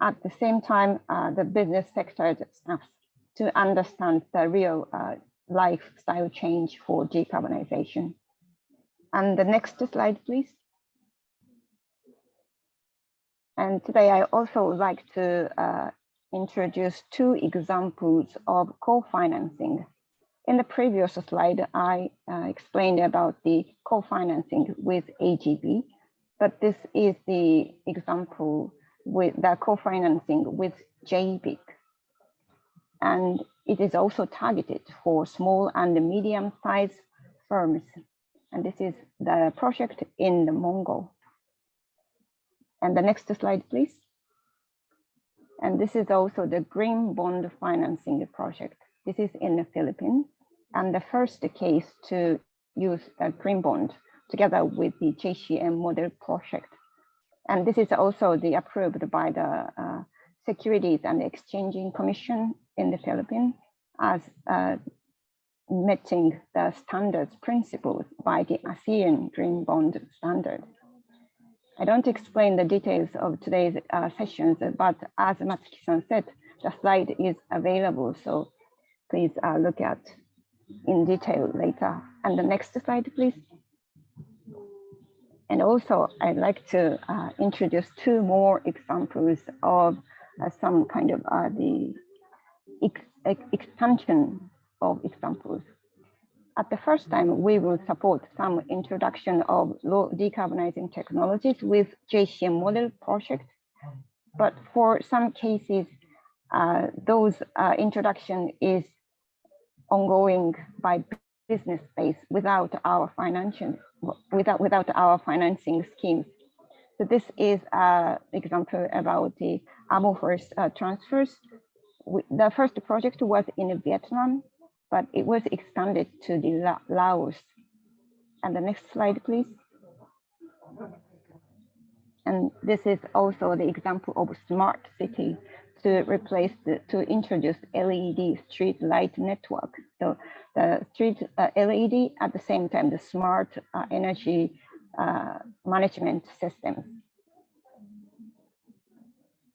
At the same time, the business sector staff to understand the real lifestyle change for decarbonization. And the next slide, please. And today I also like to introduce 2 examples of co-financing. In the previous slide, I explained about the co-financing with AGB, but this is the example with the co-financing with JBIC. And it is also targeted for small and medium-sized firms. And this is the project in the Mongol. And the next slide, please. And this is also the green bond financing project. This is in the Philippines, and the first case to use a green bond together with the JCM model project. And this is also the approved by the Securities and Exchange Commission in the Philippines as meeting the standards principles by the ASEAN Green Bond Standard. I don't explain the details of today's sessions, but as Matsuki-san said, the slide is available, so please look at in detail later. And the next slide, please. And also, I'd like to introduce 2 more examples of some kind of the expansion of examples. At the first time, we will support some introduction of low decarbonizing technologies with JCM model project. But for some cases, those introduction is ongoing by business space without our financing schemes. So this is an example about the amorphous transfers. The first project was in Vietnam, but it was expanded to the Laos. And the next slide, please. And this is also the example of smart city to introduce LED street light network. So the street LED at the same time, the smart energy management system.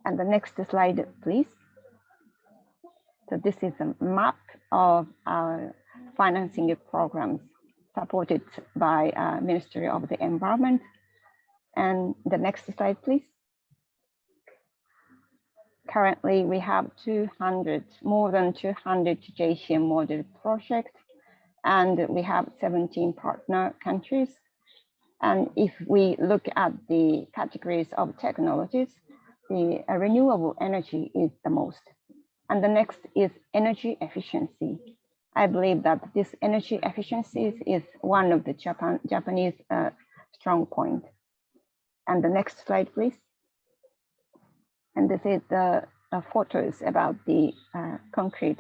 And the next slide, please. So this is a map of our financing programs supported by Ministry of the Environment. And the next slide, please. Currently, we have more than 200 JCM model projects, and we have 17 partner countries. And if we look at the categories of technologies, the renewable energy is the most. And the next is energy efficiency. I believe that this energy efficiency is one of the Japanese strong point. And the next slide, please. And this is the photos about the concrete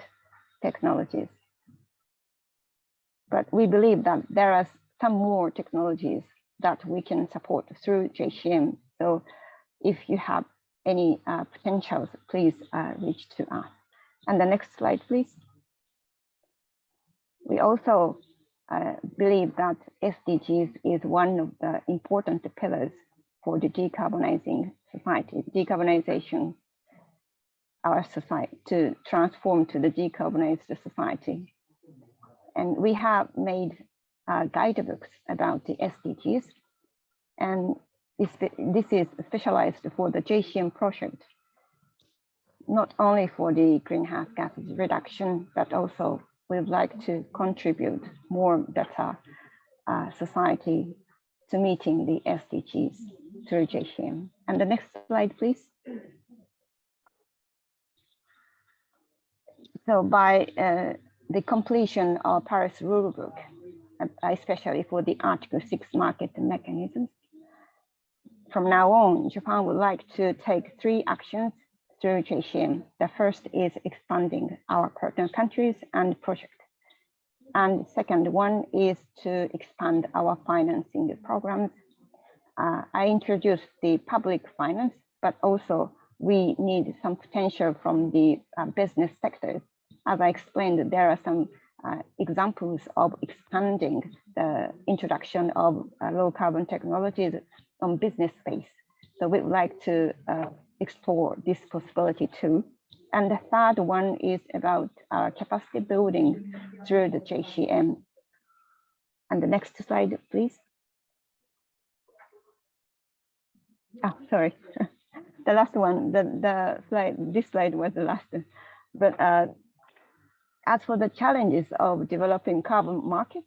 technologies. But we believe that there are some more technologies that we can support through JCM. So if you have any potentials, please reach to us. And the next slide, please. We also believe that SDGs is one of the important pillars for the decarbonizing society, decarbonization our society, to transform to the decarbonized society. And we have made guidebooks about the SDGs, and this is specialized for the JCM project, not only for the greenhouse gases reduction, but also we would like to contribute more better society to meeting the SDGs through JCM. And the next slide, please. So by the completion of Paris Rulebook, especially for the Article 6 market mechanisms, from now on, Japan would like to take 3 actions through JCM. The first is expanding our partner countries and projects. And second one is to expand our financing programs. I introduced the public finance, but also we need some potential from the business sectors. As I explained, there are some examples of expanding the introduction of low carbon technologies on business space. So we'd like to explore this possibility too. And the third one is about capacity building through the JCM. And the next slide, please. Oh, sorry. The last one, the slide, this slide was the last. But as for the challenges of developing carbon market,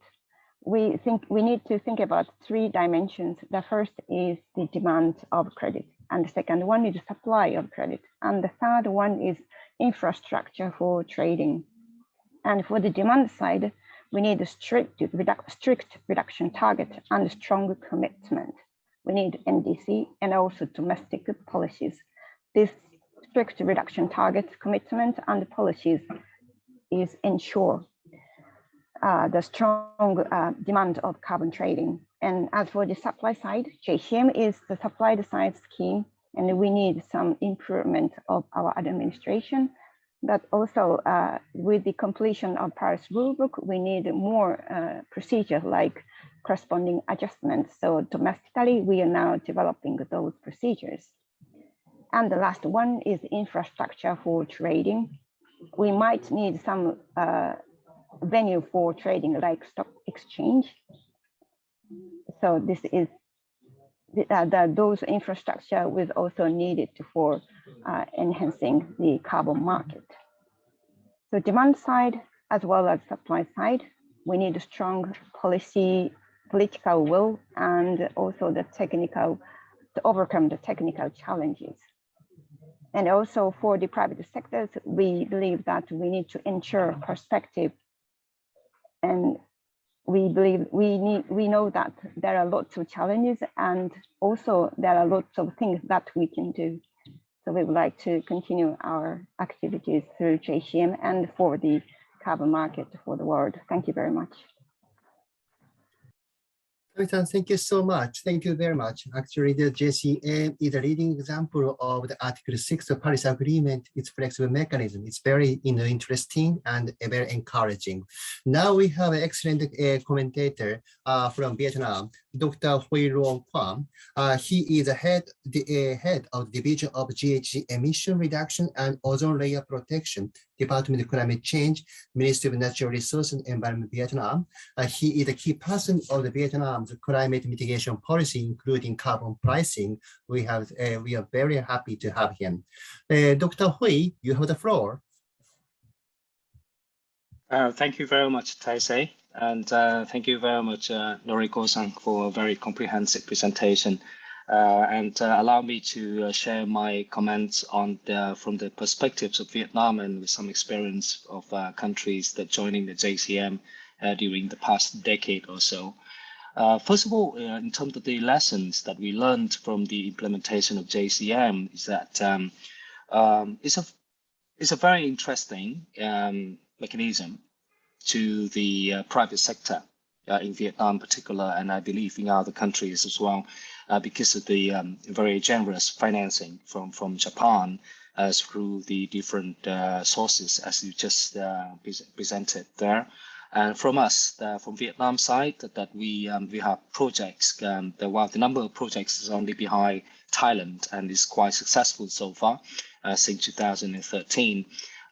we think we need to think about 3 dimensions. The first is the demand of credit, and the second one is the supply of credit, and the third one is infrastructure for trading. And for the demand side, we need a strict reduction target and strong commitment. We need NDC and also domestic policies. This strict reduction target, commitment, and policies is ensure the strong demand of carbon trading. And as for the supply side, JCM is the supply side scheme, and we need some improvement of our administration. But also with the completion of Paris Rulebook, we need more procedures like corresponding adjustments. So domestically, we are now developing those procedures. And the last one is infrastructure for trading. We might need some venue for trading like stock exchange. So this is those infrastructure was also needed for enhancing the carbon market. So demand side as well as supply side, we need a strong political will, and also the technical to overcome the technical challenges. And also for the private sectors, we believe that we need to ensure perspective. And we believe we know that there are lots of challenges, and also there are lots of things that we can do. So we would like to continue our activities through JCM and for the carbon market for the world. Thank you very much. Thank you so much. Thank you very much. Actually, the JCM is a leading example of the Article 6 of Paris Agreement. Its flexible mechanism. It's very interesting and very encouraging. Now we have an excellent commentator from Vietnam, Dr. Hui Ruong Kwam. He is the head of Division of GHG Emission Reduction and Ozone Layer Protection, Department of Climate Change, Ministry of Natural Resources and Environment, Vietnam. He is a key person of the Vietnam's climate mitigation policy, including carbon pricing. We are very happy to have him. Dr. Hui, you have the floor. Thank you very much, Taisei, and thank you very much, Noriko-san, for a very comprehensive presentation. Allow me to share my comments on from the perspectives of Vietnam and with some experience of countries that joining the JCM during the past decade or so. First of all, in terms of the lessons that we learned from the implementation of JCM, is that it's a very interesting mechanism to the private sector in Vietnam in particular, and I believe in other countries as well, because of the very generous financing from Japan through the different sources, as you just presented there. And from us, from Vietnam side, that we have projects. While the number of projects is only behind Thailand and is quite successful so far since 2013.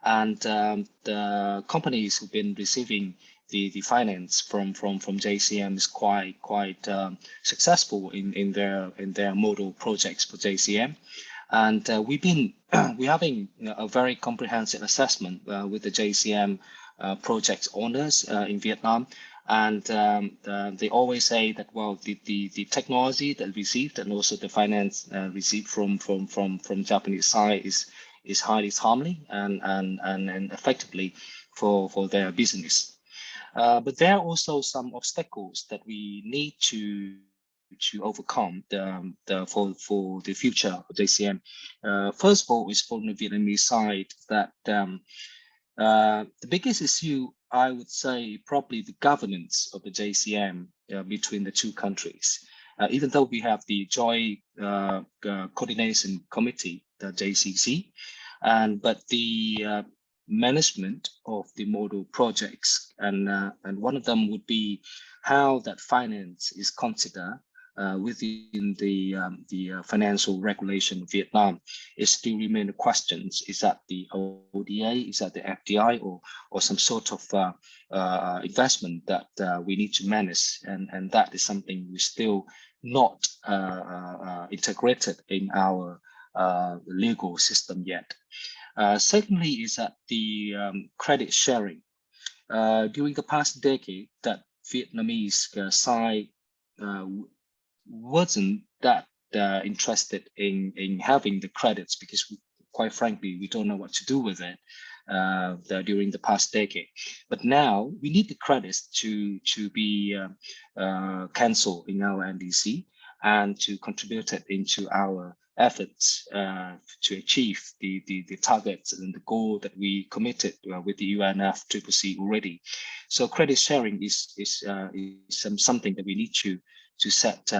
And the companies who've been receiving the finance from JCM is quite successful in their model projects for JCM. And we're having a very comprehensive assessment with the JCM project owners in Vietnam, and they always say that, well, the technology that received and also the finance received from Japanese side is highly timely and effectively for their business. But there are also some obstacles that we need to overcome for the future of JCM. First of all, is from the Vietnamese side that the biggest issue, I would say, probably the governance of the JCM between the two countries. Even though we have the Joint Coordination Committee, the JCC, but the management of the model projects, and one of them would be how that finance is considered within the financial regulation of Vietnam. It still remain questions. Is that the ODA? Is that the FDI or some sort of investment that we need to manage? And that is something we still not integrated in our legal system yet. Secondly, is that the credit sharing. During the past decade, that Vietnamese side wasn't that interested in having the credits, because quite frankly, we don't know what to do with it during the past decade. But now we need the credits to be cancelled in our NDC and to contribute it into our efforts to achieve the targets and the goal that we committed with the UNFCCC already. So credit sharing is something that we need to set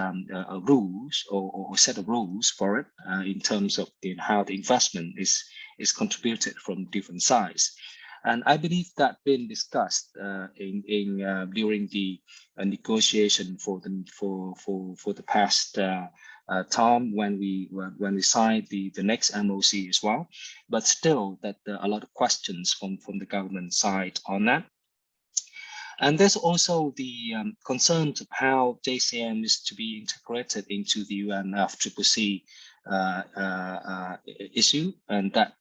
rules or set of rules for it in terms of how the investment is contributed from different sides. And I believe that been discussed during the negotiation for the past time when we signed the next MOC as well. But still, that there are a lot of questions from the government side on that. And there's also the concerns of how JCM is to be integrated into the UNFCCC issue, and that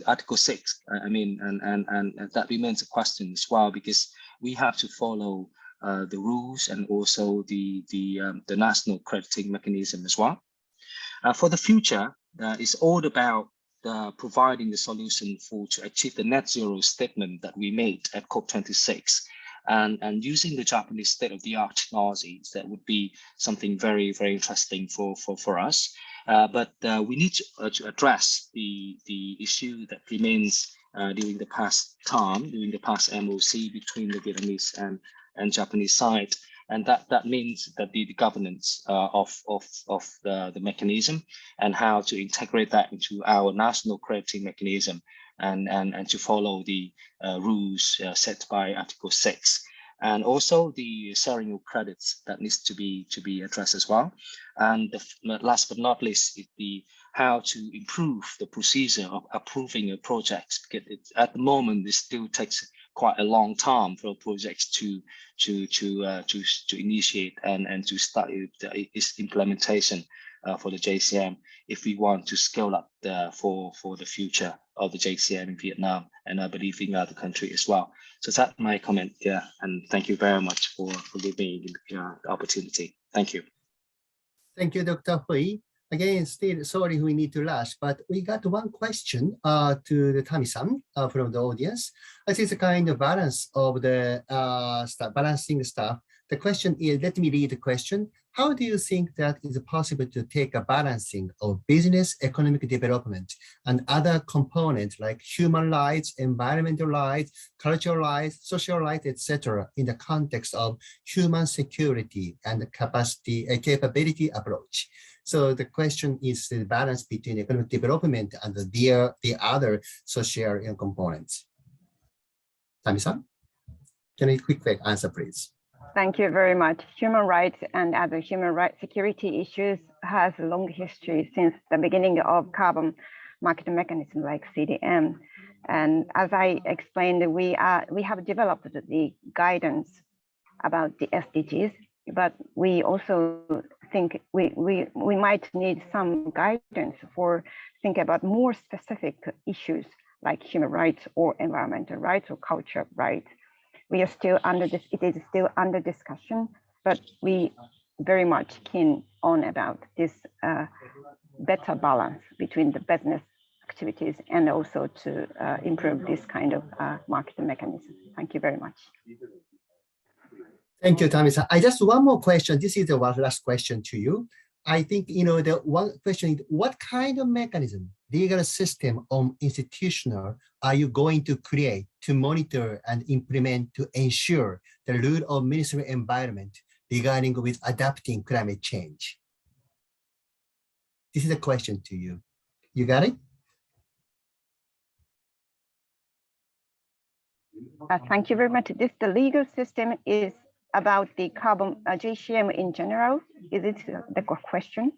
Article 6. I mean, and that remains a question as well, because we have to follow the rules and also the national crediting mechanism as well. For the future, it's all about providing the solution to achieve the net zero statement that we made at COP26, and using the Japanese state-of-the-art technologies. That would be something very, very interesting for us. But we need to address the issue that remains during the past MOC between the Vietnamese and Japanese side. And that means that the governance of the mechanism and how to integrate that into our national crediting mechanism and to follow the rules set by Article 6. and also the sharing of credits that needs to be addressed as well. And last but not least is the how to improve the procedure of approving a project, because at the moment it still takes quite a long time for projects to initiate and to start its implementation for the JCM, if we want to scale up for the future of the JCM in Vietnam, and I believe in other countries as well. So that's my comment. Yeah, and thank you very much for giving me the opportunity. Thank you. Thank you, Dr. Hui. Again, still sorry we need to rush, but we got one question to the Tami-san from the audience. This is a kind of balance of the balancing stuff. The question is, let me read the question. How do you think that it is possible to take a balancing of business, economic development, and other components like human rights, environmental rights, cultural rights, social rights, etc., in the context of human security and the capability approach? So the question is the balance between economic development and the other social components. Tami-san, can you quick answer, please? Thank you very much. Human rights and other human rights security issues has a long history since the beginning of carbon market mechanism like CDM. And as I explained, we have developed the guidance about the SDGs, but we also think we might need some guidance for think about more specific issues like human rights or environmental rights or cultural rights. We are still under this, it is still under discussion, but we very much keen on about this better balance between the business activities and also to improve this kind of market mechanism. Thank you very much. Thank you, Tami-san. I just one more question. This is the last question to you. I think, the one question is, what kind of mechanism, legal system or institutional are you going to create to monitor and implement to ensure the rule of Ministry of Environment regarding with adapting climate change? This is a question to you. You got it? Thank you very much. The legal system is about the carbon JCM in general. Is it the question?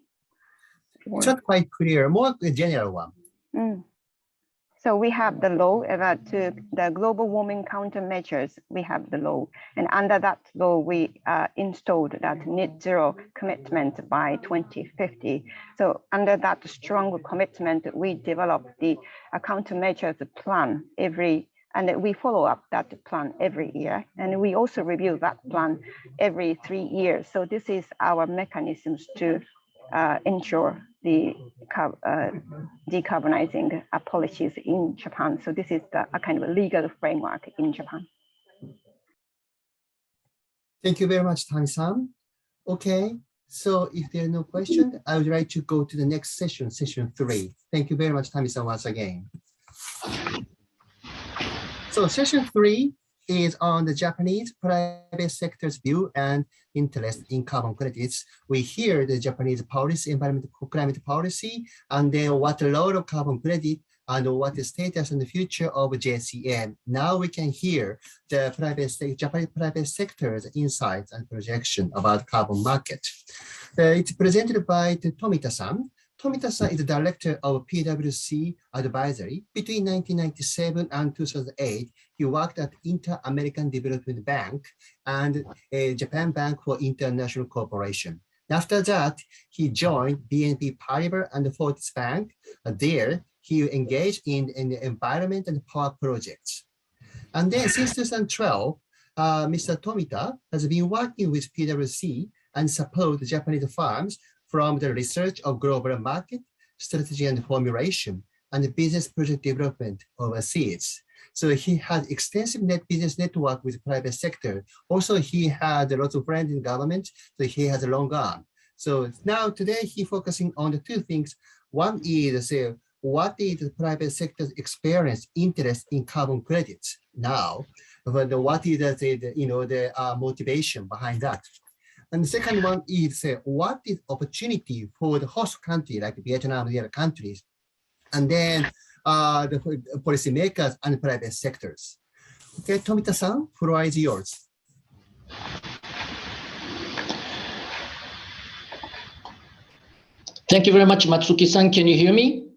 It's not quite clear, more a general one. So we have the law about the global warming countermeasures. We have the law, and under that law, we installed that net zero commitment by 2050. So under that strong commitment, we developed the countermeasures plan and we follow up that plan every year. And we also review that plan every 3 years. So this is our mechanisms to ensure the decarbonizing policies in Japan. So this is a kind of a legal framework in Japan. Thank you very much, Tami-san. Okay, so if there are no questions, I would like to go to the next session, session 3. Thank you very much, Tami-san, once again. So session 3 is on the Japanese private sector's view and interest in carbon credits. We hear the Japanese policy, environmental climate policy, and then what the role of carbon credit and what the status and the future of JCM. Now we can hear the Japanese private sector's insights and projection about carbon market. It's presented by Tomita-san. Tomita-san is the director of PwC Advisory. Between 1997 and 2008, he worked at Inter-American Development Bank and Japan Bank for International Cooperation. After that, he joined BNP Paribas and Fortis Bank. There, he engaged in the environment and power projects. And then since 2012, Mr. Tomita has been working with PwC and support Japanese firms from the research of global market, strategy and formulation, and business project development overseas. So he had extensive business network with private sector. Also, he had a lot of friends in government, so he has a long arm. So now today he focusing on the two things. One is what is the private sector's experience, interest in carbon credits now, but what is the motivation behind that. And the second one is what is opportunity for the host country like Vietnam and the other countries, and then the policymakers and private sectors. Okay, Tomita-san, floor is yours. Thank you very much, Matsuki-san. Can you hear me?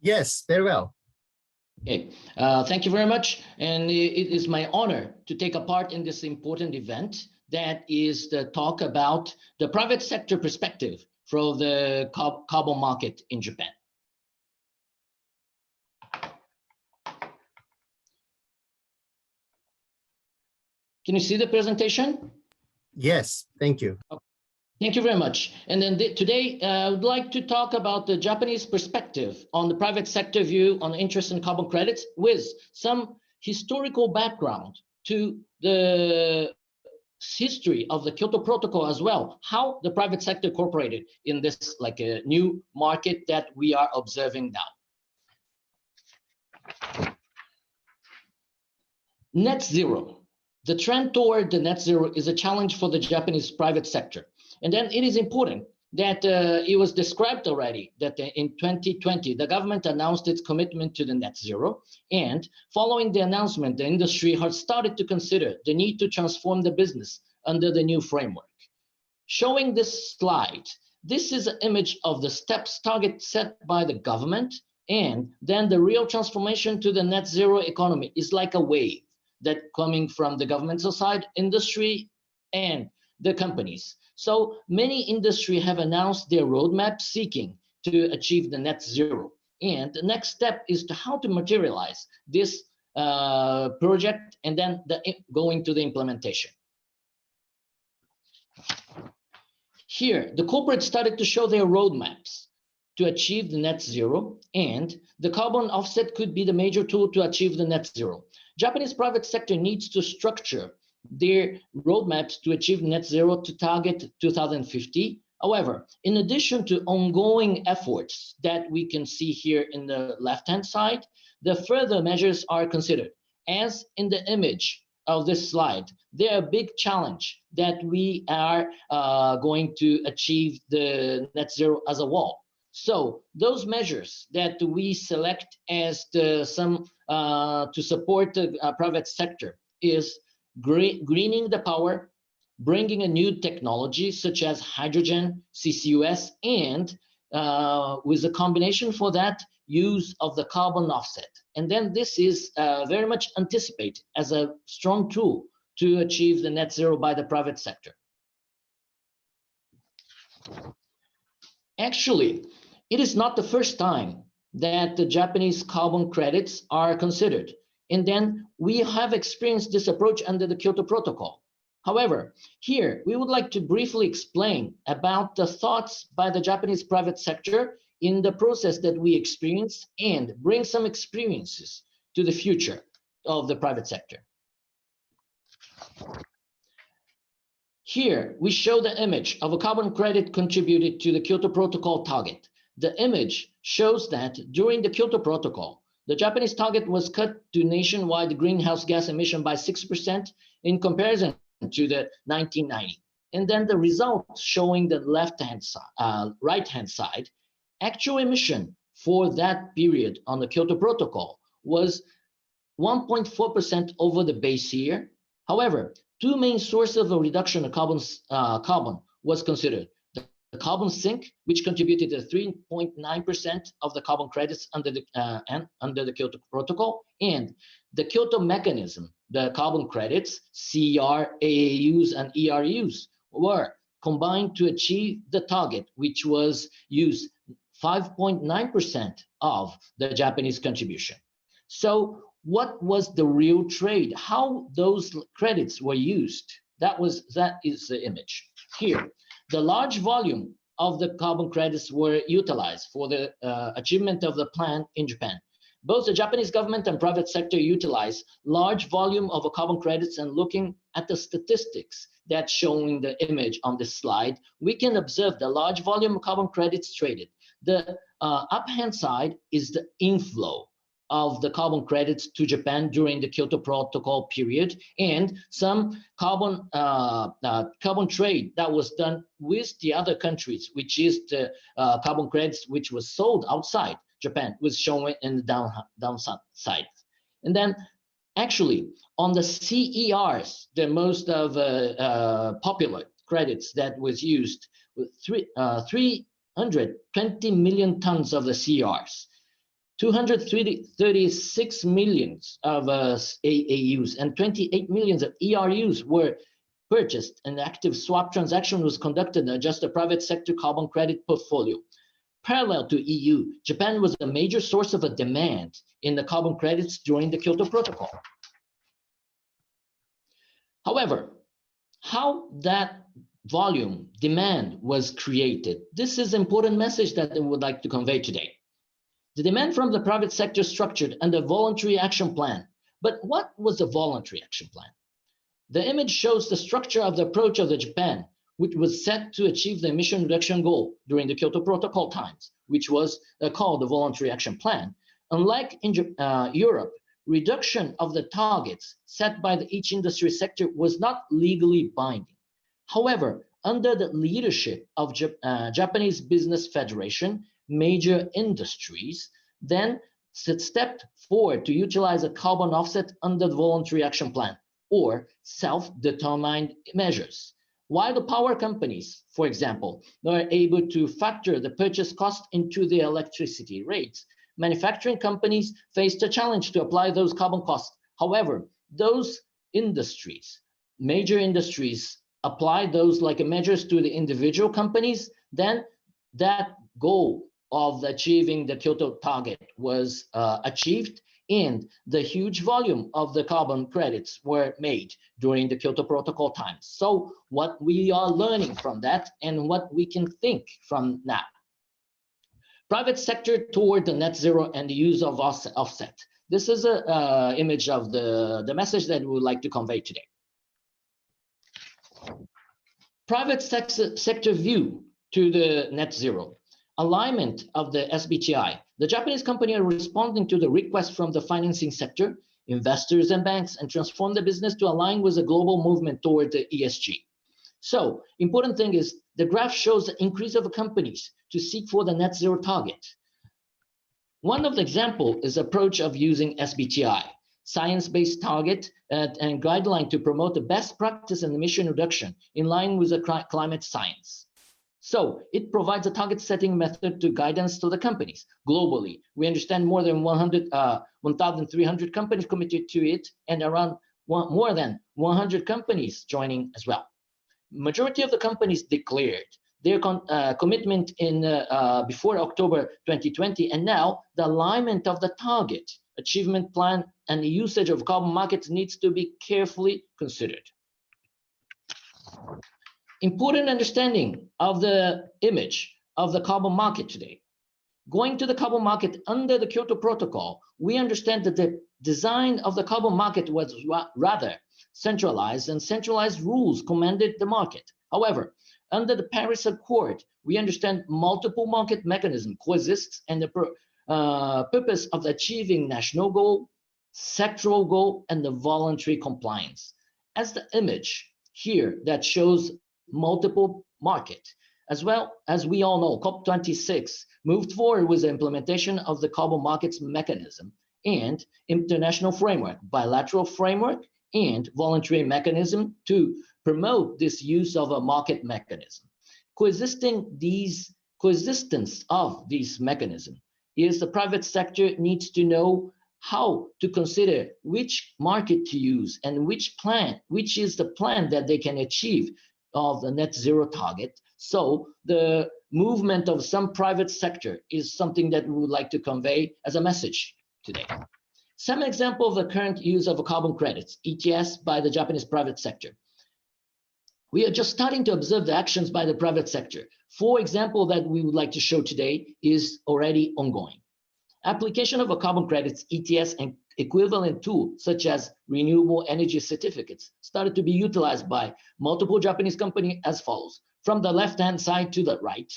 Yes, very well. Okay, thank you very much. And it is my honor to take a part in this important event that is the talk about the private sector perspective for the carbon market in Japan. Can you see the presentation? Yes, thank you. Thank you very much. And then today, I would like to talk about the Japanese perspective on the private sector view on interest in carbon credits with some historical background to the history of the Kyoto Protocol as well, how the private sector incorporated in this like a new market that we are observing now. Net zero. The trend toward the net zero is a challenge for the Japanese private sector. And then it is important that it was described already that in 2020, the government announced its commitment to the net zero. And following the announcement, the industry has started to consider the need to transform the business under the new framework. Showing this slide, this is an image of the steps target set by the government. And then the real transformation to the net zero economy is like a wave that coming from the governmental side, industry, and the companies. So many industries have announced their roadmap seeking to achieve the net zero. And the next step is to how to materialize this project and then going to the implementation. Here, the corporate started to show their roadmaps to achieve the net zero, and the carbon offset could be the major tool to achieve the net zero. Japanese private sector needs to structure their roadmaps to achieve net zero to target 2050. However, in addition to ongoing efforts that we can see here in the left-hand side, the further measures are considered. As in the image of this slide, there are a big challenge that we are going to achieve the net zero as a whole. So those measures that we select as to support the private sector is greening the power, bringing a new technology such as hydrogen, CCUS, and with a combination for that, use of the carbon offset. And then this is very much anticipated as a strong tool to achieve the net zero by the private sector. Actually, it is not the first time that the Japanese carbon credits are considered. And then we have experienced this approach under the Kyoto Protocol. However, here we would like to briefly explain about the thoughts by the Japanese private sector in the process that we experienced and bring some experiences to the future of the private sector. Here we show the image of a carbon credit contributed to the Kyoto Protocol target. The image shows that during the Kyoto Protocol, the Japanese target was cut to nationwide greenhouse gas emission by 6% in comparison to the 1990. And then the results showing the left-hand side, right-hand side, actual emission for that period on the Kyoto Protocol was 1.4% over the base year. However, two main sources of a reduction of carbon was considered. The carbon sink, which contributed to 3.9% of the carbon credits under the Kyoto Protocol, and the Kyoto mechanism, the carbon credits, CR, AAUs, and ERUs were combined to achieve the target, which was used 5.9% of the Japanese contribution. So what was the real trade? How those credits were used? That is the image. Here, the large volume of the carbon credits were utilized for the achievement of the plan in Japan. Both the Japanese government and private sector utilize large volume of carbon credits, and looking at the statistics that's showing the image on this slide, we can observe the large volume of carbon credits traded. The up-hand side is the inflow of the carbon credits to Japan during the Kyoto Protocol period, and some carbon trade that was done with the other countries, which is the carbon credits which was sold outside Japan, was shown in the down side. And then Actually, on the CERs, the most of popular credits that was used with 320 million tons of the CERs, 236 millions of AAUs and 28 millions of ERUs were purchased. An active swap transaction was conducted to adjust the private sector carbon credit portfolio. Parallel to EU, Japan was a major source of a demand in the carbon credits during the Kyoto Protocol. However, how that volume demand was created, this is an important message that I would like to convey today. The demand from the private sector structured under voluntary action plan. But what was the voluntary action plan? The image shows the structure of the approach of the Japan, which was set to achieve the emission reduction goal during the Kyoto Protocol times, which was called the voluntary action plan. Unlike in Europe, reduction of the targets set by each industry sector was not legally binding. However, under the leadership of Japanese Business Federation, major industries then stepped forward to utilize a carbon offset under the voluntary action plan or self-determined measures. While the power companies, for example, were able to factor the purchase cost into the electricity rates, manufacturing companies faced a challenge to apply those carbon costs. However, those industries, major industries, applied those like measures to the individual companies, then that goal of achieving the Kyoto target was achieved, and the huge volume of the carbon credits were made during the Kyoto Protocol times. So what we are learning from that and what we can think from now. Private sector toward the net zero and the use of offset. This is an image of the message that we would like to convey today. Private sector view to the net zero. Alignment of the SBTi. The Japanese company are responding to the request from the financing sector, investors and banks, and transform the business to align with the global movement toward the ESG. So important thing is the graph shows the increase of companies to seek for the net zero target. One of the example is approach of using SBTi, science-based target and guideline to promote the best practice in emission reduction in line with the climate science. So it provides a target setting method to guidance to the companies. Globally, we understand more than 1,300 companies committed to it and around more than 100 companies joining as well. Majority of the companies declared their commitment in before October 2020, and now the alignment of the target, achievement plan, and the usage of carbon markets needs to be carefully considered. Important understanding of the image of the carbon market today. Going to the carbon market under the Kyoto Protocol, we understand that the design of the carbon market was rather centralized, and centralized rules commanded the market. However, under the Paris Accord, we understand multiple market mechanism coexists, and the purpose of achieving national goal, sectoral goal, and the voluntary compliance. As the image here that shows multiple market. As well as we all know, COP26 moved forward with the implementation of the carbon markets mechanism and international framework, bilateral framework, and voluntary mechanism to promote this use of a market mechanism. Coexistence of these mechanisms is the private sector needs to know how to consider which market to use and which is the plan that they can achieve of the net zero target. So the movement of some private sector is something that we would like to convey as a message today. Some example of the current use of carbon credits, ETS, by the Japanese private sector. We are just starting to observe the actions by the private sector. For example, that we would like to show today is already ongoing. Application of a carbon credits, ETS, and equivalent tools such as renewable energy certificates started to be utilized by multiple Japanese companies as follows. From the left-hand side to the right.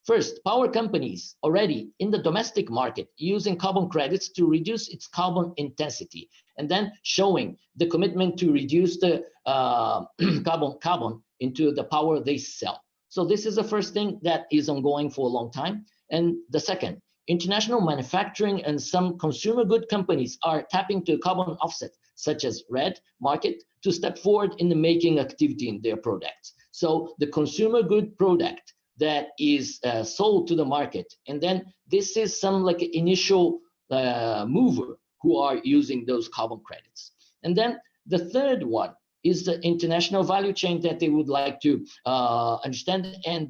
First, power companies already in the domestic market using carbon credits to reduce its carbon intensity, and then showing the commitment to reduce the carbon into the power they sell. So this is the first thing that is ongoing for a long time. And the second, international manufacturing and some consumer good companies are tapping to carbon offset such as red market, to step forward in the making activity in their products. So the consumer good product that is sold to the market, and then this is some like initial mover who are using those carbon credits. And then the third one is the international value chain that they would like to understand, and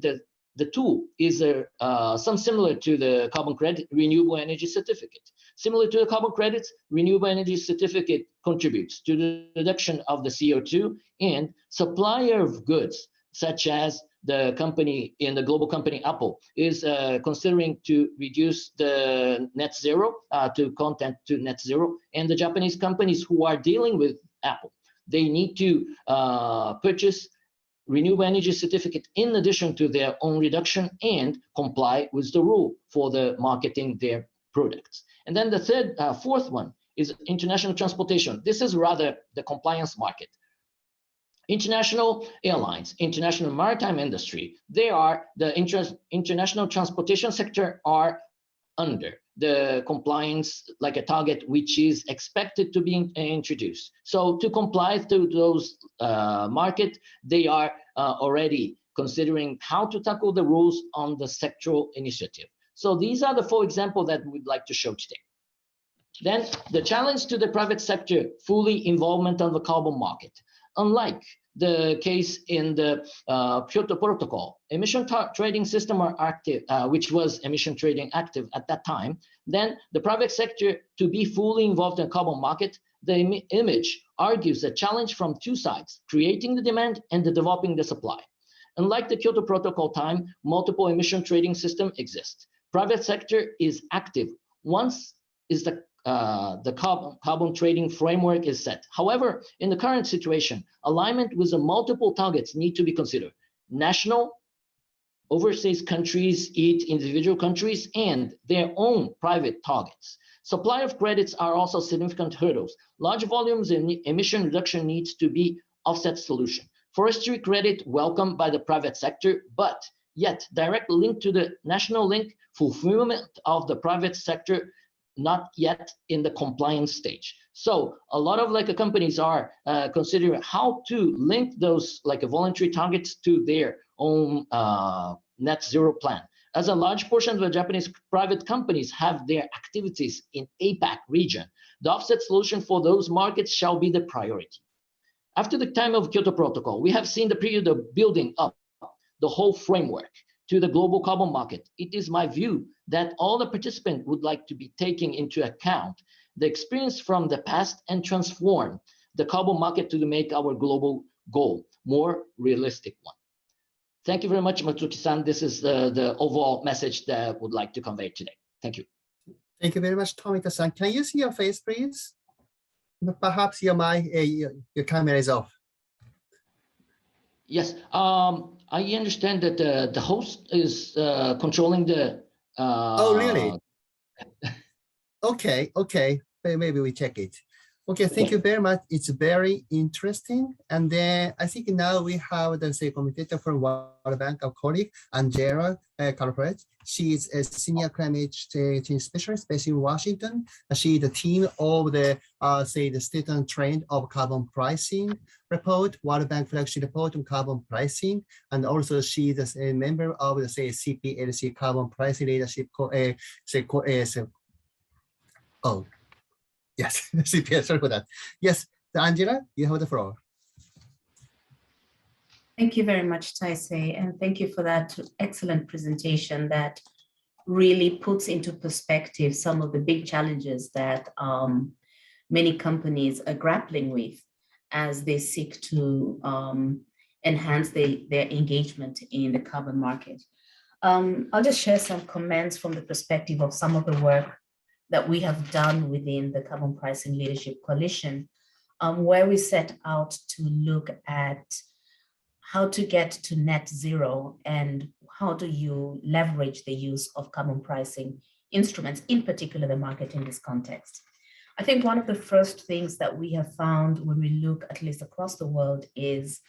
the tool is some similar to the carbon credit, renewable energy certificate. Similar to the carbon credits, renewable energy certificate contributes to the reduction of the CO2, and supplier of goods, such as the company in the global company Apple is considering to reduce the net zero to content to net zero, and the Japanese companies who are dealing with Apple, they need to purchase renewable energy certificate in addition to their own reduction and comply with the rule for the marketing their products. And then the fourth one is international transportation. This is rather the compliance market. International airlines, international maritime industry, they are the international transportation sector are under the compliance like a target which is expected to be introduced. So to comply to those market, they are already considering how to tackle the rules on the sectoral initiative. So these are the 4 examples that we'd like to show today. Then the challenge to the private sector, fully involvement on the carbon market. Unlike the case in the Kyoto Protocol, emission trading system are active, which was emission trading active at that time, then the private sector to be fully involved in carbon market, the image argues a challenge from 2 sides, creating the demand and developing the supply. Unlike the Kyoto Protocol time, multiple emission trading system exists. Private sector is active once is the carbon trading framework is set. However, in the current situation, alignment with the multiple targets need to be considered. National, overseas countries, each individual countries, and their own private targets. Supply of credits are also significant hurdles. Large volumes in emission reduction needs to be offset solution. Forestry credit welcomed by the private sector, but yet direct link to the national link, fulfillment of the private sector not yet in the compliance stage. So a lot of like companies are considering how to link those like voluntary targets to their own net zero plan. As a large portion of the Japanese private companies have their activities in APAC region, the offset solution for those markets shall be the priority. After the time of Kyoto Protocol, we have seen the period of building up the whole framework to the global carbon market. It is my view that all the participants would like to be taking into account the experience from the past and transform the carbon market to make our global goal more realistic one. Thank you very much, Matsuki-san. This is the overall message that I would like to convey today. Thank you. Thank you very much, Tomita-san. Can you see your face, please? Perhaps your mic, your camera is off. Yes, I understand that the host is controlling the. Oh, really? Okay. Maybe we check it. Okay, thank you very much. It's very interesting. And then I think now we have the commentator from World Bank, our colleague, Angela Calpret. She is a senior climate change specialist based in Washington. She is the team of the, the state and trend of carbon pricing report, World Bank flagship report on carbon pricing. And also she is a member of the, CPLC carbon pricing leadership, yes, CPS, sorry for that. Yes, Angela, you have the floor. Thank you very much, Taisei, and thank you for that excellent presentation that really puts into perspective some of the big challenges that many companies are grappling with as they seek to enhance their engagement in the carbon market. I'll just share some comments from the perspective of some of the work that we have done within the Carbon Pricing Leadership Coalition, where we set out to look at how to get to net zero and how do you leverage the use of carbon pricing instruments, in particular the market in this context. I think one of the first things that we have found when we look at least across the world is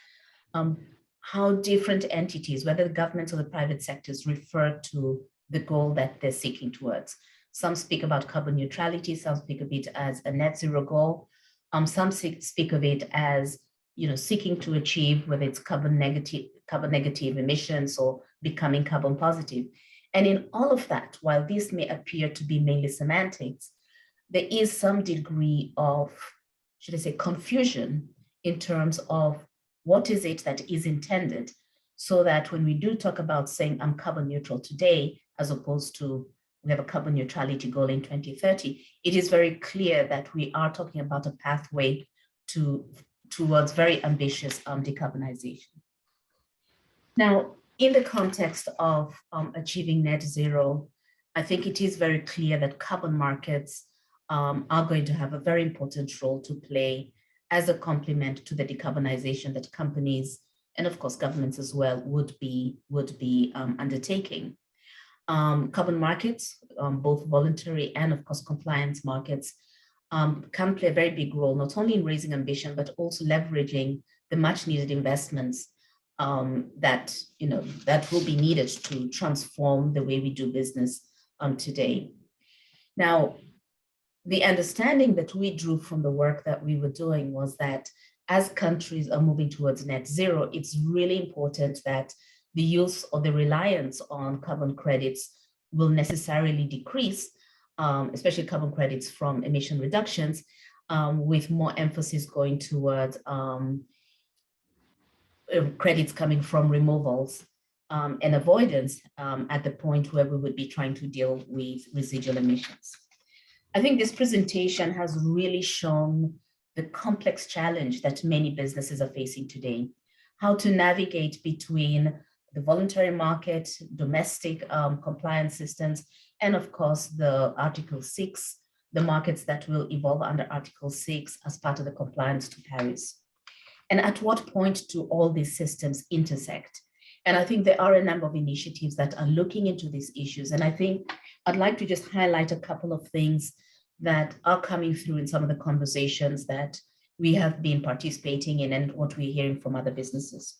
how different entities, whether the governments or the private sectors, refer to the goal that they're seeking towards. Some speak about carbon neutrality, some speak of it as a net zero goal. Some speak of it as, seeking to achieve whether it's carbon negative emissions or becoming carbon positive. And in all of that, while this may appear to be mainly semantics, there is some degree of, should I say, confusion in terms of what is it that is intended, so that when we do talk about saying I'm carbon neutral today, as opposed to we have a carbon neutrality goal in 2030, it is very clear that we are talking about a pathway towards very ambitious decarbonization. Now, in the context of achieving net zero, I think it is very clear that carbon markets are going to have a very important role to play as a complement to the decarbonization that companies and of course governments as well would be undertaking. Carbon markets, both voluntary and of course compliance markets, can play a very big role, not only in raising ambition, but also leveraging the much needed investments that will be needed to transform the way we do business today. Now, the understanding that we drew from the work that we were doing was that as countries are moving towards net zero, it's really important that the use or the reliance on carbon credits will necessarily decrease, especially carbon credits from emission reductions, with more emphasis going towards credits coming from removals and avoidance at the point where we would be trying to deal with residual emissions. I think this presentation has really shown the complex challenge that many businesses are facing today, how to navigate between the voluntary market, domestic compliance systems, and of course the Article 6, the markets that will evolve under Article 6 as part of the compliance to Paris. And at what point do all these systems intersect? And I think there are a number of initiatives that are looking into these issues. And I think I'd like to just highlight a couple of things that are coming through in some of the conversations that we have been participating in and what we're hearing from other businesses.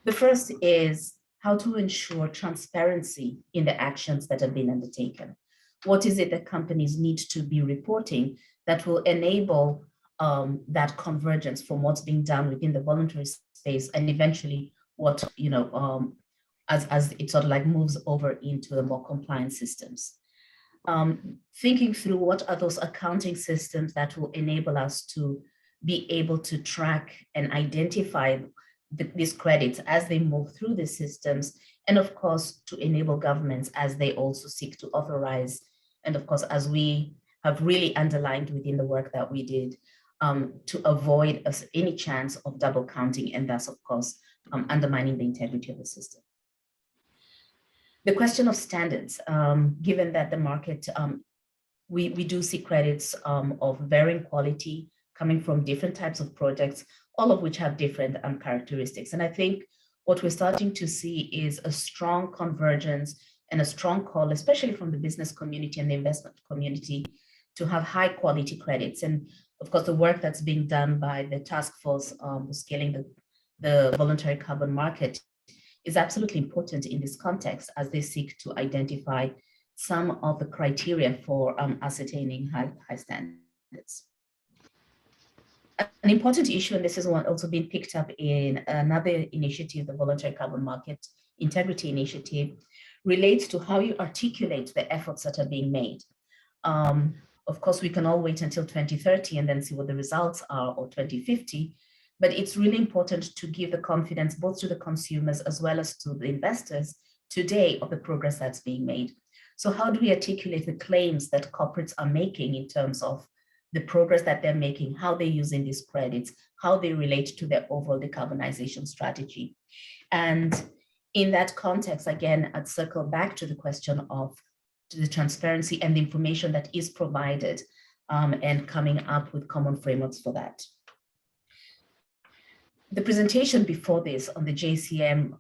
The first is how to ensure transparency in the actions that have been undertaken. What is it that companies need to be reporting that will enable that convergence from what's being done within the voluntary space and eventually what, as it sort of like moves over into the more compliant systems. Thinking through what are those accounting systems that will enable us to be able to track and identify these credits as they move through the systems, and of course to enable governments as they also seek to authorize, and of course as we have really underlined within the work that we did, to avoid any chance of double counting and thus of course undermining the integrity of the system. The question of standards, given that the market, we do see credits of varying quality coming from different types of projects, all of which have different characteristics. And I think what we're starting to see is a strong convergence and a strong call, especially from the business community and the investment community, to have high quality credits. And of course, the work that's being done by the task force scaling the voluntary carbon market is absolutely important in this context as they seek to identify some of the criteria for ascertaining high standards. An important issue, and this is one also being picked up in another initiative, the Voluntary Carbon Market Integrity Initiative, relates to how you articulate the efforts that are being made. Of course, we can all wait until 2030 and then see what the results are, or 2050, but it's really important to give the confidence both to the consumers as well as to the investors today of the progress that's being made. So how do we articulate the claims that corporates are making in terms of the progress that they're making, how they're using these credits, how they relate to their overall decarbonization strategy? And in that context, again, I'd circle back to the question of the transparency and the information that is provided and coming up with common frameworks for that. The presentation before this on the JCM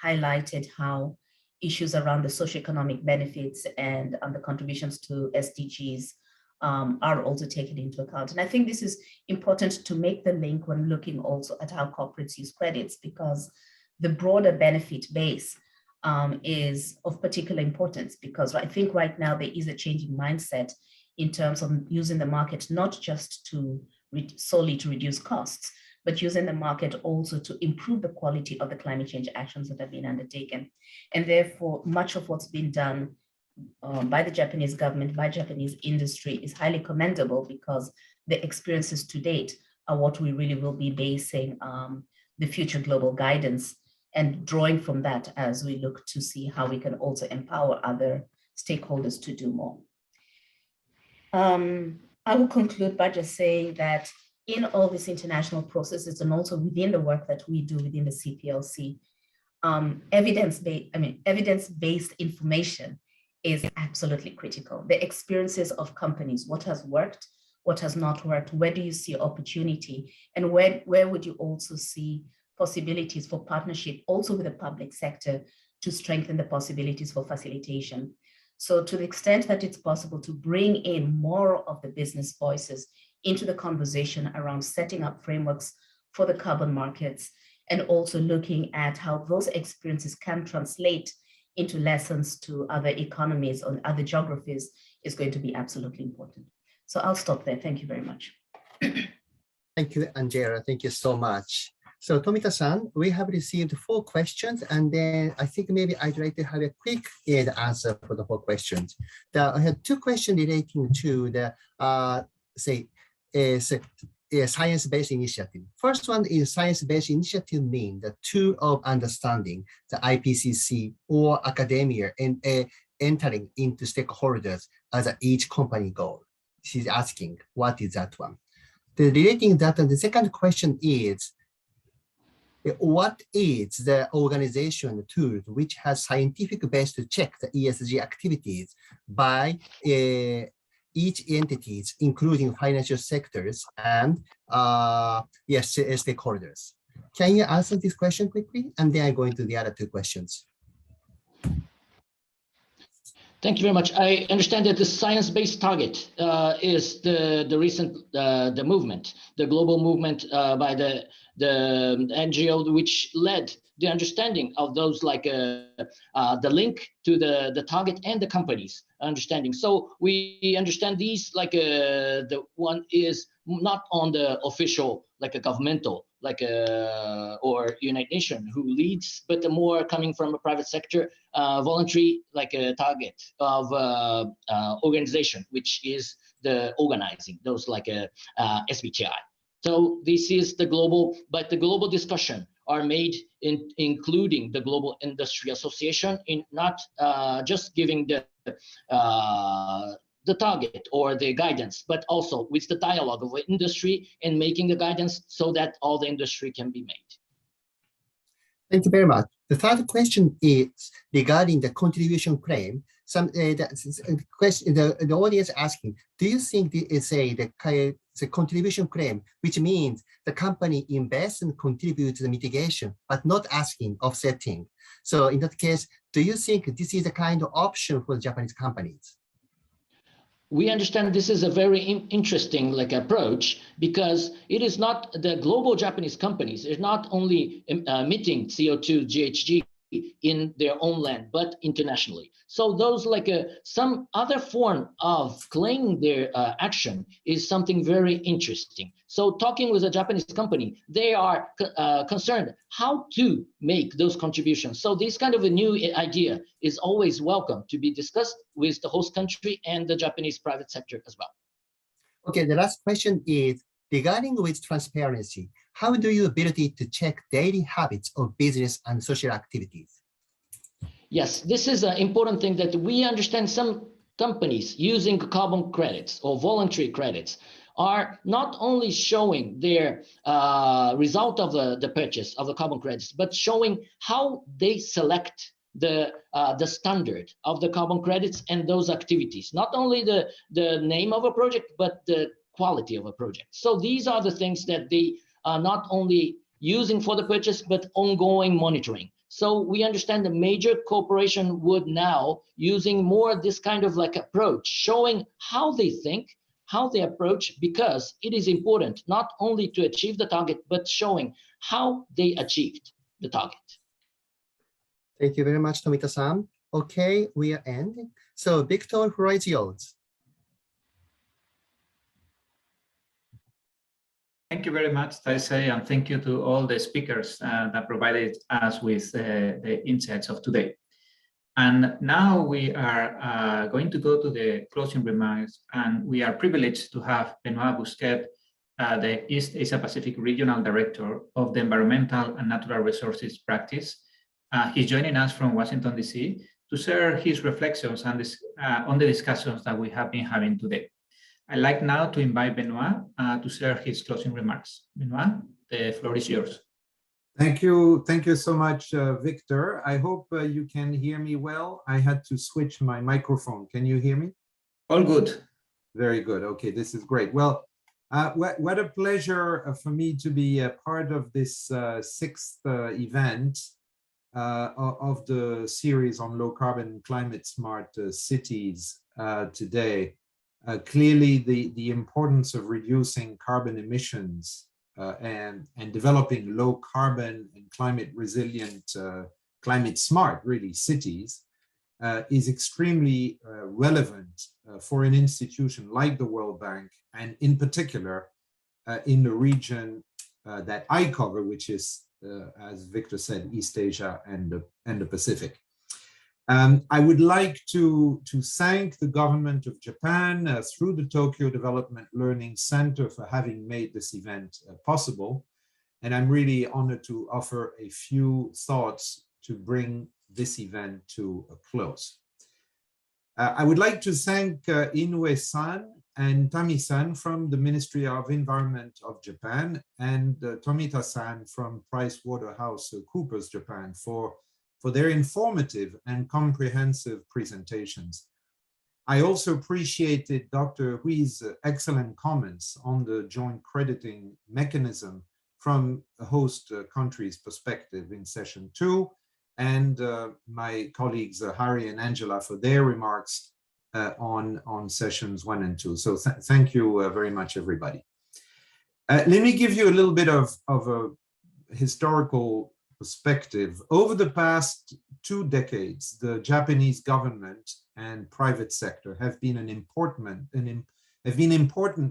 highlighted how issues around the socioeconomic benefits and the contributions to SDGs are also taken into account. And I think this is important to make the link when looking also at how corporates use credits, because the broader benefit base is of particular importance, because I think right now there is a changing mindset in terms of using the market, not just to solely to reduce costs, but using the market also to improve the quality of the climate change actions that have been undertaken. And therefore, much of what's been done by the Japanese government, by Japanese industry is highly commendable, because the experiences to date are what we really will be basing the future global guidance and drawing from that as we look to see how we can also empower other stakeholders to do more. I will conclude by just saying that in all these international processes and also within the work that we do within the CPLC, evidence-based information is absolutely critical. The experiences of companies, what has worked, what has not worked, where do you see opportunity, and where would you also see possibilities for partnership also with the public sector to strengthen the possibilities for facilitation. So to the extent that it's possible to bring in more of the business voices into the conversation around setting up frameworks for the carbon markets, and also looking at how those experiences can translate into lessons to other economies or other geographies is going to be absolutely important. So I'll stop there. Thank you very much. Thank you, Angela. Thank you so much. So Tomita-san, we have received 4 questions, and then I think maybe I'd like to have a quick answer for the 4 questions. I had 2 questions relating to the science-based initiative. First one is science-based initiative mean the tool of understanding the IPCC or academia and entering into stakeholders as each company goal. She's asking, what is that one? Relating that, and the second question is, what is the organization tool which has scientific base to check the ESG activities by each entities, including financial sectors and stakeholders? Can you answer this question quickly? And then I go into the other 2 questions. Thank you very much. I understand that the science-based target is the recent the movement, the global movement by the NGO, which led the understanding of those the link to the target and the companies understanding. So we understand these the one is not on the official a governmental or United Nations who leads, but the more coming from a private sector voluntary a target of organization, which is the organizing those SBTI. So this is the global, but the global discussion are made including the Global Industry Association, in not just giving the target or the guidance, but also with the dialogue of the industry and making the guidance so that all the industry can be made. Thank you very much. The third question is regarding the contribution claim. The audience asking, do you think the contribution claim, which means the company invests and contributes to the mitigation, but not asking offsetting? So in that case, do you think this is a kind of option for the Japanese companies? We understand this is a very interesting approach, because it is not the global Japanese companies is not only emitting CO2 GHG in their own land, but internationally. So those some other form of claiming their action is something very interesting. So talking with a Japanese company, they are concerned how to make those contributions. So this kind of a new idea is always welcome to be discussed with the host country and the Japanese private sector as well. Okay, the last question is regarding with transparency. How do you ability to check daily habits of business and social activities? Yes, this is an important thing that we understand. Some companies using carbon credits or voluntary credits are not only showing their result of the purchase of the carbon credits, but showing how they select the standard of the carbon credits and those activities, not only the name of a project, but the quality of a project. So these are the things that they are not only using for the purchase, but ongoing monitoring. So we understand the major corporation would now using more this kind of approach, showing how they think, how they approach, because it is important not only to achieve the target, but showing how they achieved the target. Thank you very much, Tomita-san. Okay, we are ending. So Victor, who is yours? Thank you very much, Taisei, and thank you to all the speakers that provided us with the insights of today. And now we are going to go to the closing remarks, and we are privileged to have Benoit Bousquet, the East Asia Pacific Regional Director of the Environmental and Natural Resources Practice. He's joining us from Washington, D.C. to share his reflections on the discussions that we have been having today. I'd like now to invite Benoit to share his closing remarks. Benoit, the floor is yours. Thank you so much, Victor. I hope you can hear me well. I had to switch my microphone. Can you hear me? All good. Very good. Okay, this is great. Well, what a pleasure for me to be a part of this sixth event of the series on low carbon climate smart cities today. Clearly, the importance of reducing carbon emissions and developing low carbon and climate resilient, climate smart, really, cities is extremely relevant for an institution like the World Bank, and in particular in the region that I cover, which is, as Victor said, East Asia and the Pacific. I would like to thank the government of Japan through the Tokyo Development Learning Center for having made this event possible. And I'm really honored to offer a few thoughts to bring this event to a close. I would like to thank Inoue-san and Tami-san from the Ministry of Environment of Japan and Tomita-san from PricewaterhouseCoopers Japan for their informative and comprehensive presentations. I also appreciated Dr. Hui's excellent comments on the joint crediting mechanism from a host country's perspective in session 2, and my colleagues Harry and Angela for their remarks on sessions 1 and 2. So thank you very much, everybody. Let me give you a little bit of a historical perspective. Over the past 2 decades, the Japanese government and private sector have been important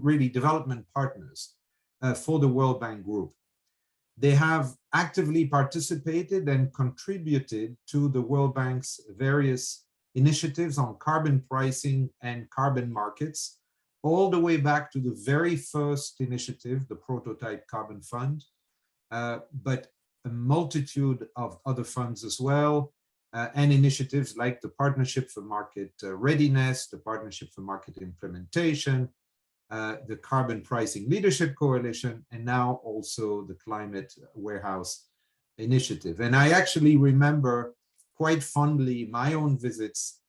really development partners for the World Bank Group. They have actively participated and contributed to the World Bank's various initiatives on carbon pricing and carbon markets, all the way back to the very first initiative, the Prototype Carbon Fund, but a multitude of other funds as well, and initiatives like the Partnership for Market Readiness, the Partnership for Market Implementation, the Carbon Pricing Leadership Coalition, and now also the Climate Warehouse Initiative. And I actually remember quite fondly my own visits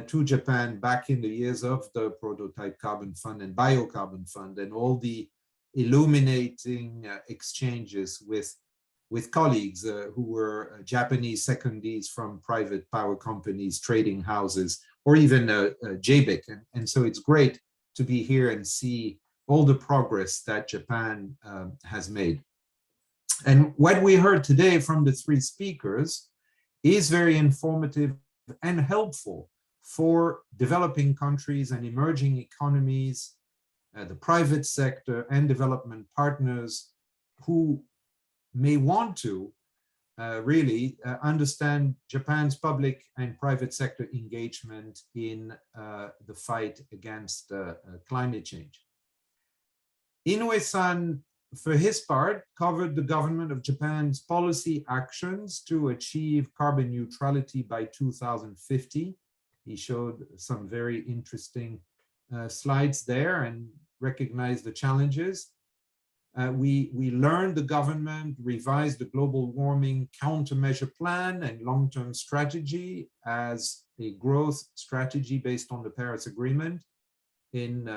to Japan back in the years of the Prototype Carbon Fund and Biocarbon Fund, and all the illuminating exchanges with colleagues who were Japanese secondees from private power companies, trading houses, or even JBIC. And so it's great to be here and see all the progress that Japan has made. And what we heard today from the 3 speakers is very informative and helpful for developing countries and emerging economies, the private sector and development partners who may want to really understand Japan's public and private sector engagement in the fight against climate change. Inoue-san, for his part, covered the government of Japan's policy actions to achieve carbon neutrality by 2050. He showed some very interesting slides there and recognized the challenges. We learned the government revised the global warming countermeasure plan and long-term strategy as a growth strategy based on the Paris Agreement in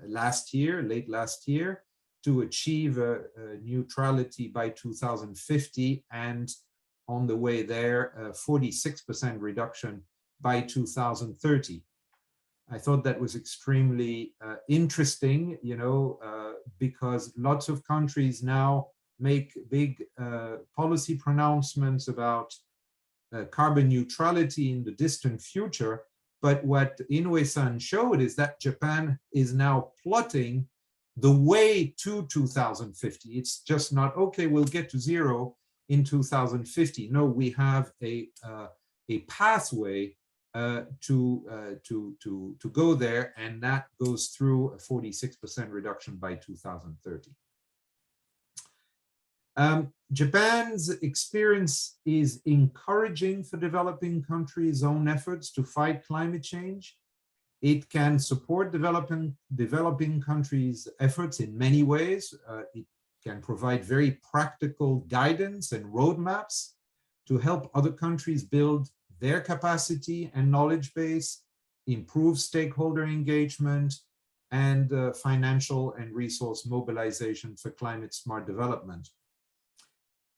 late last year, to achieve neutrality by 2050, and on the way there, a 46% reduction by 2030. I thought that was extremely interesting, because lots of countries now make big policy pronouncements about carbon neutrality in the distant future. But what Inoue-san showed is that Japan is now plotting the way to 2050. It's just not, okay, we'll get to zero in 2050. No, we have a pathway to go there, and that goes through a 46% reduction by 2030. Japan's experience is encouraging for developing countries' own efforts to fight climate change. It can support developing countries' efforts in many ways. It can provide very practical guidance and roadmaps to help other countries build their capacity and knowledge base, improve stakeholder engagement, and financial and resource mobilization for climate smart development.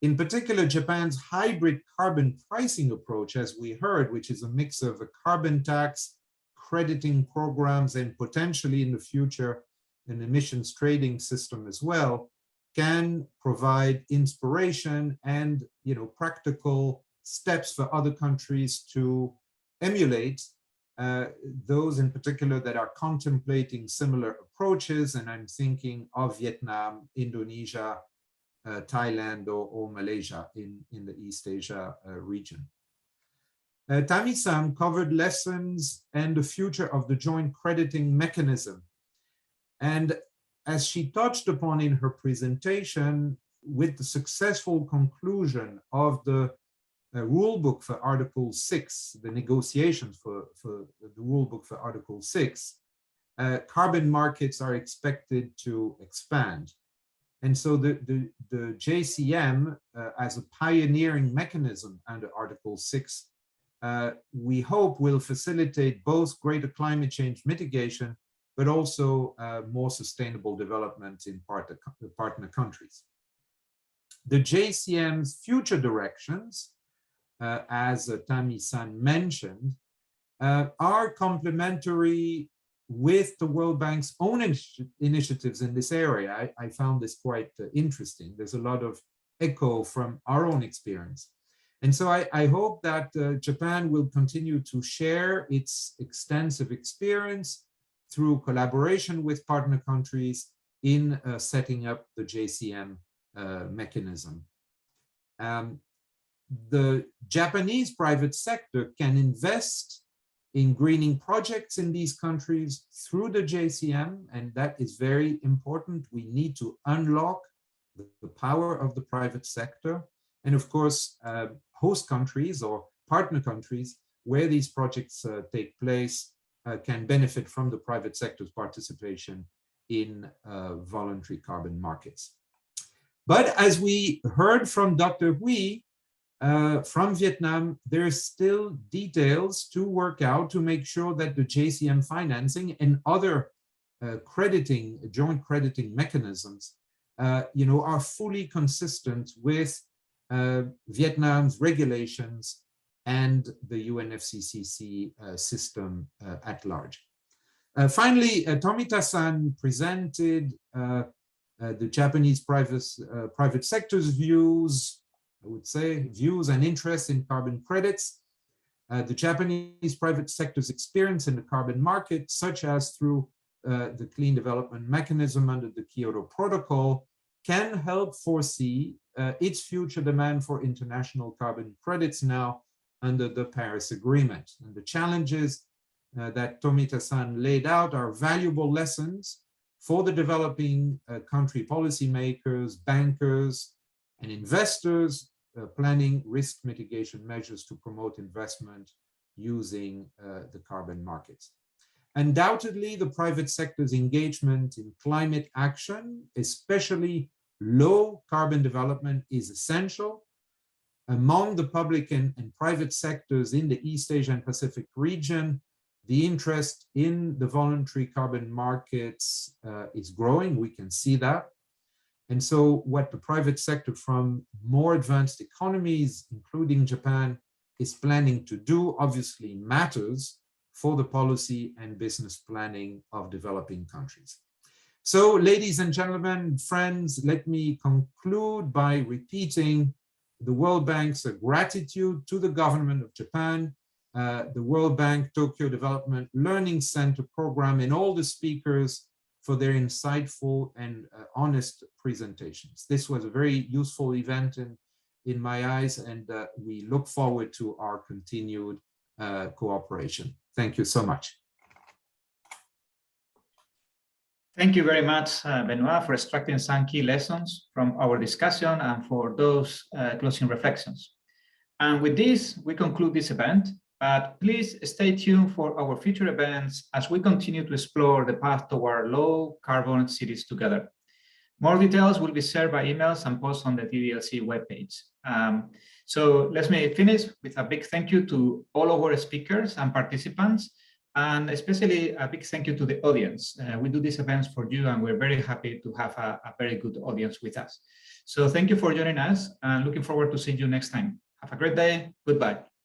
In particular, Japan's hybrid carbon pricing approach, as we heard, which is a mix of a carbon tax, crediting programs, and potentially in the future an emissions trading system as well, can provide inspiration and practical steps for other countries to emulate, those in particular that are contemplating similar approaches. And I'm thinking of Vietnam, Indonesia, Thailand, or Malaysia in the East Asia region. Tami-san covered lessons and the future of the joint crediting mechanism. And as she touched upon in her presentation, with the successful conclusion of the rule book for Article 6, the negotiations for the rule book for Article 6, carbon markets are expected to expand. And so the JCM, as a pioneering mechanism under Article 6, we hope will facilitate both greater climate change mitigation, but also more sustainable development in partner countries. The JCM's future directions, as Tami-san mentioned, are complementary with the World Bank's own initiatives in this area. I found this quite interesting. There's a lot of echo from our own experience. And so I hope that Japan will continue to share its extensive experience through collaboration with partner countries in setting up the JCM mechanism. The Japanese private sector can invest in greening projects in these countries through the JCM, and that is very important. We need to unlock the power of the private sector. And of course, host countries or partner countries where these projects take place can benefit from the private sector's participation in voluntary carbon markets. But as we heard from Dr. Huy, from Vietnam, there's still details to work out to make sure that the JCM financing and other joint crediting mechanisms, are fully consistent with Vietnam's regulations and the UNFCCC system at large. Finally, Tomita-san presented the Japanese private sector's views, I would say, views and interests in carbon credits. The Japanese private sector's experience in the carbon market, such as through the Clean Development Mechanism under the Kyoto Protocol, can help foresee its future demand for international carbon credits now under the Paris Agreement. And the challenges that Tomita-san laid out are valuable lessons for the developing country policymakers, bankers, and investors planning risk mitigation measures to promote investment using the carbon markets. Undoubtedly, the private sector's engagement in climate action, especially low carbon development, is essential. Among the public and private sectors in the East Asia and Pacific region, the interest in the voluntary carbon markets is growing. We can see that. And so what the private sector from more advanced economies, including Japan, is planning to do obviously matters for the policy and business planning of developing countries. So, ladies and gentlemen, friends, let me conclude by repeating the World Bank's gratitude to the government of Japan, the World Bank Tokyo Development Learning Center program, and all the speakers for their insightful and honest presentations. This was a very useful event in my eyes, and we look forward to our continued cooperation. Thank you so much. Thank you very much, Benoit, for extracting some key lessons from our discussion and for those closing reflections. And with this, we conclude this event, but please stay tuned for our future events as we continue to explore the path toward low carbon cities together. More details will be shared by emails and posts on the TDLC webpage. So let me finish with a big thank you to all of our speakers and participants, and especially a big thank you to the audience. We do these events for you, and we're very happy to have a very good audience with us. So thank you for joining us, and looking forward to seeing you next time. Have a great day. Goodbye.